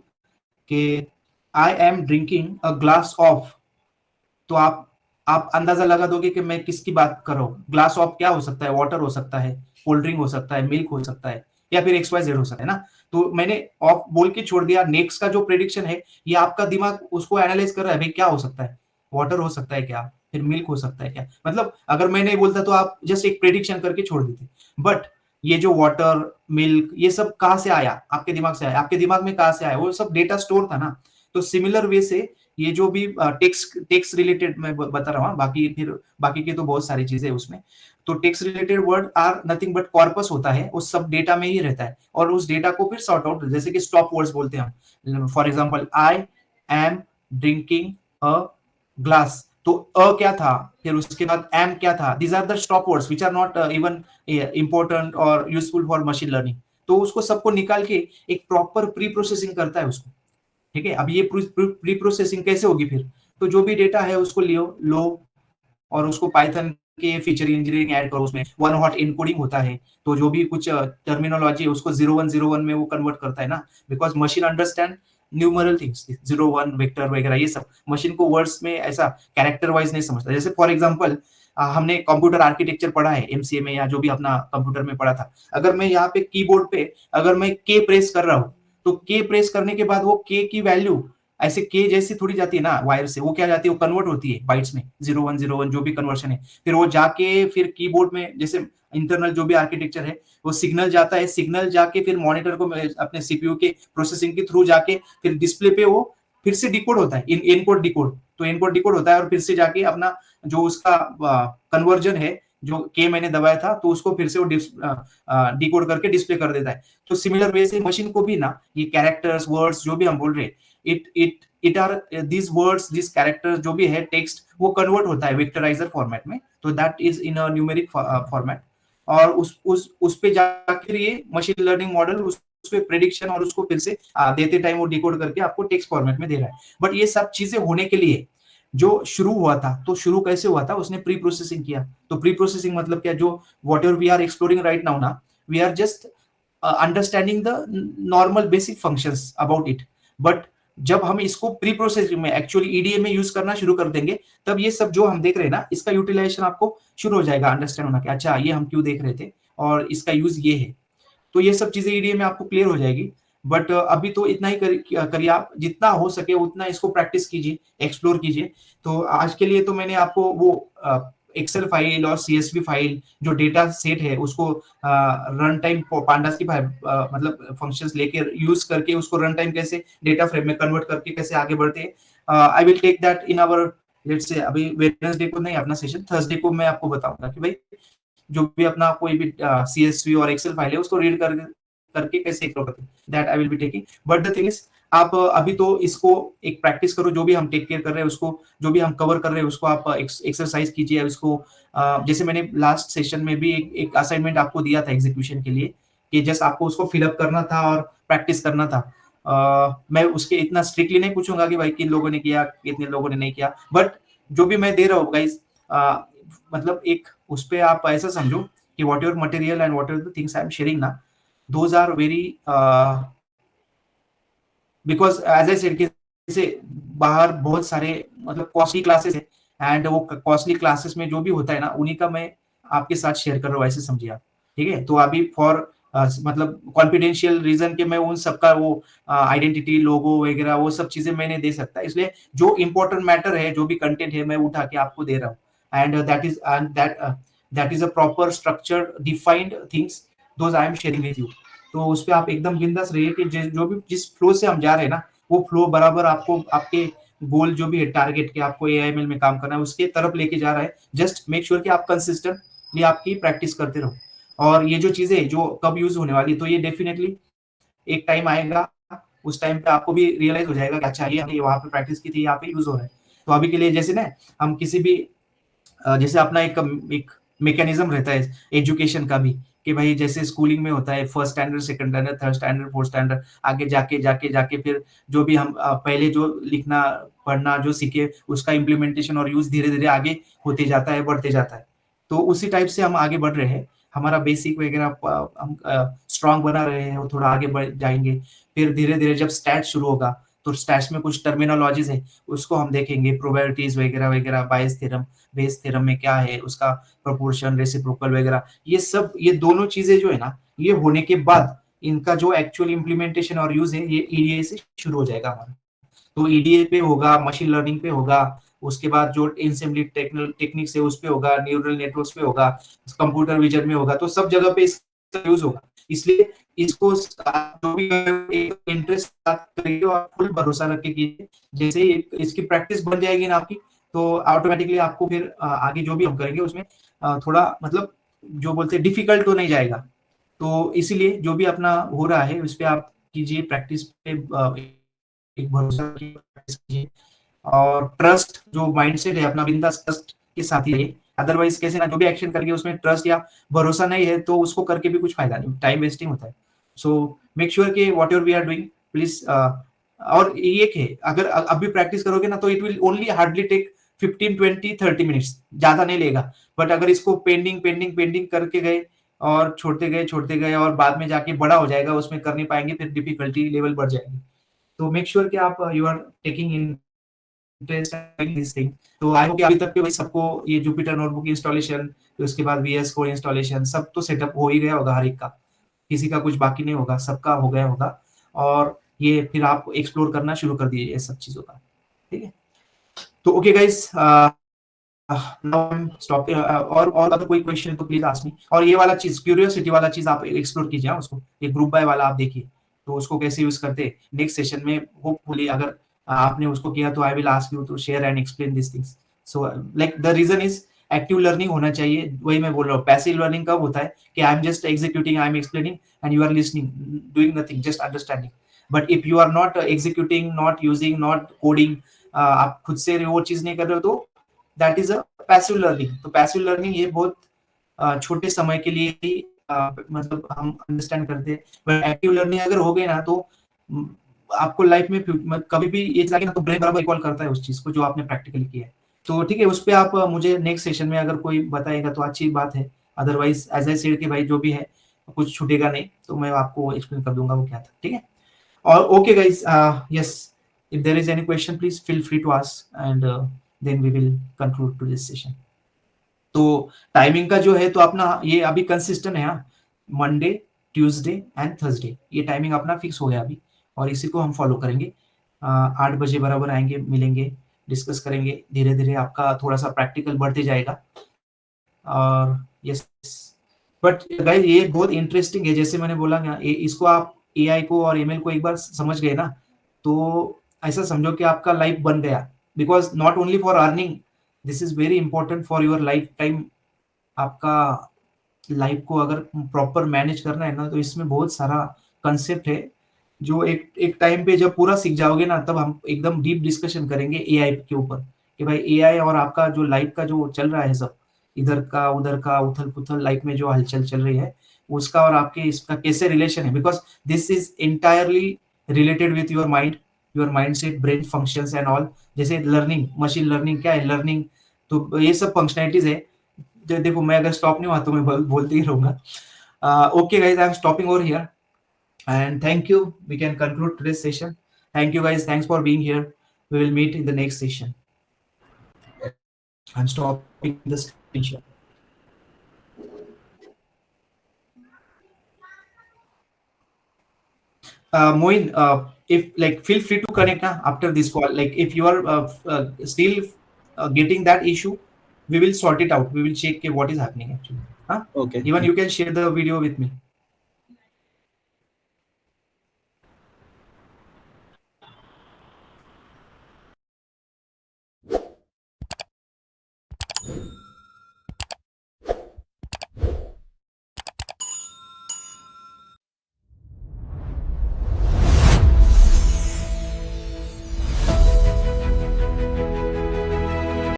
कि I am drinking a glass of, तो आप अंदाजा लगा दोगे कि मैं किसकी बात कर रहा हूँ। ग्लास ऑफ क्या हो सकता है, वाटर हो सकता है, कोल्ड ड्रिंक हो सकता है, मिल्क हो सकता है, या फिर XYZ हो सकता है ना। तो मैंने ऑफ बोल के छोड़ दिया, नेक्स्ट का जो प्रेडिक्शन है ये आपका दिमाग उसको एनालाइज कर रहा है, भाई क्या हो सकता है, वाटर हो सकता है क्या, फिर मिल्क हो सकता है क्या, मतलब अगर मैं नहीं बोलता तो आप जस्ट एक प्रेडिक्शन करके छोड़ देते। बट ये जो वाटर मिल्क ये सब कहाँ से आया, आपके दिमाग से आया, आपके दिमाग में कहाँ से आया, वो सब डेटा स्टोर था ना। तो सिमिलर वे से ये जो भी टेक्स्ट टेक्स्ट रिलेटेड मैं बता रहा हूँ, बाकी फिर बाकी की तो बहुत सारी चीजें उसमें। तो text related word are nothing but corpus होता है, उस सब डेटा में ही रहता है, और उस डेटा को फिर सॉर्ट आउट, जैसे कि स्टॉप वर्ड्स बोलते हैं हम, for example I am drinking a glass, तो क्या था, फिर उसके बाद एम क्या था, these are the stop words which are not even important और यूजफुल फॉर मशीन लर्निंग। तो उसको सबको निकाल के एक प्रॉपर प्री प्रोसेसिंग करता है उसको, ठीक है। अब ये प्री प्रोसेसिंग कैसे होगी फिर, तो जो भी डेटा है उसको लियो लो, और उसको पाइथन के फीचर इंजीनियरिंग ऐड करो, उसमें वन हॉट इनकोडिंग होता है, तो जो भी कुछ टर्मिनोलॉजी है उसको 0101 में वो कन्वर्ट करता है ना, because machine understand numeral things, 01 vector वगैरह, ये सब मशीन को वर्ड्स में ऐसा कैरेक्टर वाइज नहीं समझता। जैसे फॉर एग्जांपल हमने कंप्यूटर आर्किटेक्चर पढ़ा है एमसीए में, या जो भी अपना कंप्यूटर में पढ़ा था, अगर मैं यहाँ पे कीबोर्ड पे अगर मैं के प्रेस कर रहा हूँ, तो के प्रेस करने के बाद वो के की वैल्यू ऐसे के जैसी थोड़ी जाती है ना वायर से, वो क्या जाती है, वो कन्वर्ट होती है बाइट्स में, 0101 जो भी कन्वर्शन है, फिर वो जाके फिर कीबोर्ड में, जैसे इंटरनल जो भी आर्किटेक्चर है, वो सिग्नल जाता है, सिग्नल जाके फिर मॉनिटर को अपने सीपीयू के प्रोसेसिंग के थ्रू जाके फिर डिस्प्ले पे वो फिर से डिकोड होता है, इनकोड डिकोड, तो इनकोड डिकोड होता है, और फिर से जाके अपना जो उसका कन्वर्जन है, जो के मैंने दबाया था, तो उसको फिर से वो डिकोड करके डिस्प्ले कर देता है। तो सिमिलर वे से मशीन को भी ना ये कैरेक्टर्स वर्ड्स जो भी हम बोल रहे हैं, it are this words this characters जो भी है टेक्स्ट, वो कन्वर्ट होता है वेक्टराइजर फॉर्मेट में, तो that is in a numeric format, और उस पे जाकर ये मशीन लर्निंग मॉडल उस पे प्रेडिक्शन और उसको फिर से देते टाइम वो डिकोड करके आपको टेक्स्ट फॉर्मेट में दे रहा है। बट ये सब चीजें होने के लिए जो शुरू हुआ था, तो शुरू कैसे हुआ था, उसने प्री प्रोसेसिंग किया। तो प्री प्रोसेसिंग मतलब क्या, जो whatever we are exploring right now ना, we are just understanding the normal basic functions about it. But जब हम इसको प्री प्रोसेसिंग में एक्चुअली ईडीए में यूज करना शुरू कर देंगे, तब ये सब जो हम देख रहे हैं ना, इसका यूटिलाइजेशन आपको शुरू हो जाएगा अंडरस्टैंड होना कि अच्छा ये हम क्यों देख रहे थे और इसका यूज ये है। तो ये सब चीजें ईडीए में आपको क्लियर हो जाएगी। बट अभी तो इतना ही करिए आप, जितना हो सके उतना इसको प्रैक्टिस कीजिए, एक्सप्लोर कीजिए। तो आज के लिए तो मैंने आपको वो एक्सेल फाइल और सीएसवी फाइल जो डेटा सेट है उसको रन टाइम पांडास की मतलब फंक्शंस लेके यूज करके उसको रन टाइम कैसे डेटा फ्रेम में कन्वर्ट करके कैसे आगे बढ़ते हैं, I will take that in our, let's say अभी वेडनेसडे को नहीं, अपना सेशन थर्सडे को मैं आपको बताऊंगा कि भाई जो भी अपना कोई भी सीएसवी और एक्सेल फाइल है उसको रीड करके कैसे करते, that I will be taking. But the thing is आप अभी तो इसको एक प्रैक्टिस करो, जो भी हम टेक केयर कर रहे हैं उसको, जो भी हम कवर कर रहे हैं उसको आप एक्सरसाइज कीजिए उसको। जैसे मैंने लास्ट सेशन में भी एक असाइनमेंट आपको दिया था एग्जीक्यूशन के लिए, कि जस्ट आपको उसको फिलअप करना था और प्रैक्टिस करना था। मैं उसके इतना स्ट्रिक्टली नहीं पूछूंगा कि भाई किन लोगों ने किया कितने लोगों ने नहीं किया, बट जो भी मैं दे रहा हूँ गाइस, मतलब एक उस पे आप ऐसा समझो कि what your material and what are the things I am sharing ना, those are very, because as I said, जैसे बाहर बहुत सारे मतलब कॉस्टली क्लासेस है, एंड वो कॉस्टली क्लासेस में जो भी होता है ना, उन्हीं का मैं आपके साथ शेयर कर रहा हूँ, ऐसे समझिए आप, ठीक है। तो अभी फॉर मतलब कॉन्फिडेंशियल रीजन के मैं उन सबका वो आइडेंटिटी लोगो वगैरह वो सब चीजें मैं नहीं दे सकता, इसलिए जो इंपॉर्टेंट मैटर है जो भी कंटेंट है मैं उठा के आपको दे रहा हूँ, and that is a proper structured defined things, those I am sharing with you. तो उस पर आप एकदम बिंदास रहिए कि जो भी जिस फ्लो से हम जा रहे हैं ना, वो फ्लो बराबर आपको आपके गोल जो भी है टारगेट के आपको एआईएमएल में काम करना है उसके तरफ लेके जा रहा है। जस्ट मेक श्योर कि आप कंसिस्टेंटली आपकी प्रैक्टिस करते रहो, और ये जो चीजें जो कब यूज होने वाली, तो ये डेफिनेटली एक टाइम आएगा उस टाइम पे आपको भी रियलाइज हो जाएगा कि अच्छा ये हमने वहाँ पे प्रैक्टिस की थी, यहाँ पे यूज हो रहा है। तो अभी के लिए जैसे ना हम किसी भी जैसे अपना एक मैकेनिज्म रहता है एजुकेशन का भी, कि भाई जैसे स्कूलिंग में होता है first standard, second standard, third standard, fourth standard, आगे जाके जाके जाके फिर जो भी हम पहले जो लिखना पढ़ना जो सीखे उसका इम्प्लीमेंटेशन और यूज धीरे धीरे आगे होते जाता है, बढ़ते जाता है। तो उसी टाइप से हम आगे बढ़ रहे हैं। हमारा बेसिक वगैरह हम स्ट्रांग बना रहे हैं और थोड़ा आगे बढ़ जाएंगे। फिर धीरे धीरे जब स्टैट शुरू होगा तो स्टैट्स में कुछ टर्मिनोलॉजीज है, उसको हम देखेंगे, प्रोबेबिलिटीज वगैरह वगैरह, बायस थ्योरम, बेस थ्योरम में क्या है, उसका प्रोपोर्शन, रेसिप्रोकल वगैरह, ये सब, ये दोनों चीजें जो है ना, ये होने के बाद इनका जो एक्चुअल इम्प्लीमेंटेशन और यूज है ये ईडीए से शुरू हो जाएगा हमारा। तो ईडीए पे होगा, मशीन लर्निंग पे होगा, उसके बाद जो इंसेंबली टेक्निक्स है उस पे होगा, न्यूरल नेटवर्क्स पे होगा, कंप्यूटर विजन में होगा, तो सब जगह पे इसका यूज होगा। इसलिए इसको जो भी इंटरेस्ट करिए और फुल भरोसा रख के कीजिए। जैसे ही इसकी प्रैक्टिस बन जाएगी ना आपकी, तो ऑटोमेटिकली आपको फिर आगे जो भी हम करेंगे उसमें थोड़ा मतलब जो बोलते हैं डिफिकल्ट तो नहीं जाएगा। तो इसीलिए जो भी अपना हो रहा है उस पर आप कीजिए, प्रैक्टिस पे एक भरोसा कीजिए, और ट्रस्ट जो माइंडसेट है अपना, बिंदास ट्रस्ट के साथ ही रहिए। अदरवाइज कैसे ना, जो भी एक्शन करेंगे उसमें ट्रस्ट या भरोसा नहीं है तो उसको करके भी कुछ फायदा नहीं, टाइम वेस्टिंग होता है। सो मेक श्योर कि whatever we are doing please. और ये है अगर अभी प्रैक्टिस करोगे ना तो it will only hardly take 15, 20, 30 minutes, ज्यादा नहीं लेगा। बट अगर इसको पेंडिंग पेंडिंग पेंडिंग करके गए और छोड़ते गए और बाद में जाके बड़ा हो जाएगा, उसमें कर नहीं पाएंगे, फिर डिफिकल्टी लेवल बढ़ जाएगी। तो मेक श्योर कि आप you are taking interest this thing. तो आई होप कि अभी तक के भाई सबको ये जुपिटर नोटबुक इंस्टॉलेशन, फिर उसके बाद वीएस कोड इंस्टॉलेशन सब तो सेटअप हो ही गया होगा हर एक का, किसी का कुछ बाकी नहीं होगा, सबका हो गया होगा। और ये फिर आप एक्सप्लोर करना शुरू कर दीजिए ये सब चीजों का, ठीक है। तो okay guys, now I am stop. और अगर कोई क्वेश्चन है तो प्लीज आस्क मी। और ये वाला चीज, क्यूरियोसिटी वाला चीज आप एक्सप्लोर कीजिए, उसको ये ग्रुप बाय वाला आप देखिए, तो उसको कैसे यूज करते नेक्स्ट सेशन में होपफुली। अगर आपने उसको किया तो I will ask you to share and explain this things. So like the reason is active learning होना चाहिए, वही मैं बोल रहा हूँ। पैसिव लर्निंग कब होता है कि I am just executing, I am explaining and you are listening, doing nothing, just understanding. But if you are not executing, not using, not coding, आप खुद से वो चीज नहीं कर रहे हो, तो that is a passive learning. तो पैसिव लर्निंग ये बहुत छोटे समय के लिए ही मतलब हम अंडरस्टैंड करते हैं। बट एक्टिव लर्निंग अगर हो गई ना तो आपको लाइफ में कभी भी ये लगे ना तो ब्रेन बराबर इक्वल करता है उस चीज को जो आपने प्रैक्टिकली किया है। तो ठीक है, उस पर आप मुझे नेक्स्ट सेशन में अगर कोई बताएगा तो अच्छी बात है। अदरवाइज एज आई सेड कि भाई जो भी है कुछ छूटेगा नहीं, तो मैं आपको एक्सप्लेन कर दूंगा वो क्या था, ठीक है। और okay guys, yes, if there is any question please feel free to ask and then we will conclude to this session. तो टाइमिंग का जो है तो अपना ये अभी कंसिस्टेंट है, मंडे, ट्यूसडे एंड थर्सडे, ये टाइमिंग अपना फिक्स हो गया अभी, और इसी को हम फॉलो करेंगे। 8 बजे बराबर आएंगे, मिलेंगे, डिस्कस करेंगे, धीरे धीरे आपका थोड़ा सा प्रैक्टिकल बढ़ते जाएगा। और यस, बट गाइस ये बहुत इंटरेस्टिंग है, जैसे मैंने बोला ना, इसको आप एआई को और ईमेल को एक बार समझ गए ना तो ऐसा समझो कि आपका लाइफ बन गया। Because not only for earning, this is very important for your life time. आपका लाइफ को अगर प्रॉपर मैनेज करना है ना तो इसमें बहुत सारा कंसेप्ट है जो एक एक टाइम पे जब पूरा सीख जाओगे ना तब हम एकदम डीप डिस्कशन करेंगे एआई के ऊपर, कि भाई एआई और आपका जो लाइफ का जो चल रहा है सब, इधर का उधर का उथल पुथल लाइफ में जो हलचल चल रही है उसका और आपके इसका कैसे रिलेशन है। Because this is entirely related with your mind, your mindset, brain functions and all. जैसे लर्निंग, मशीन लर्निंग क्या है, लर्निंग, तो ये सब फंक्शनैलिटीज है। देखो मैं अगर स्टॉप नहीं हुआ तो मैं बोलते ही रहूंगा। Okay guys, I am stopping over here and thank you. We can conclude today's session. Thank you guys, thanks for being here. We will meet in the next session. I'm stopping the screen share. Moin, if like feel free to connect after this call. Like if you are still getting that issue, we will sort it out. We will check what is happening actually. Okay. Even you can share the video with me.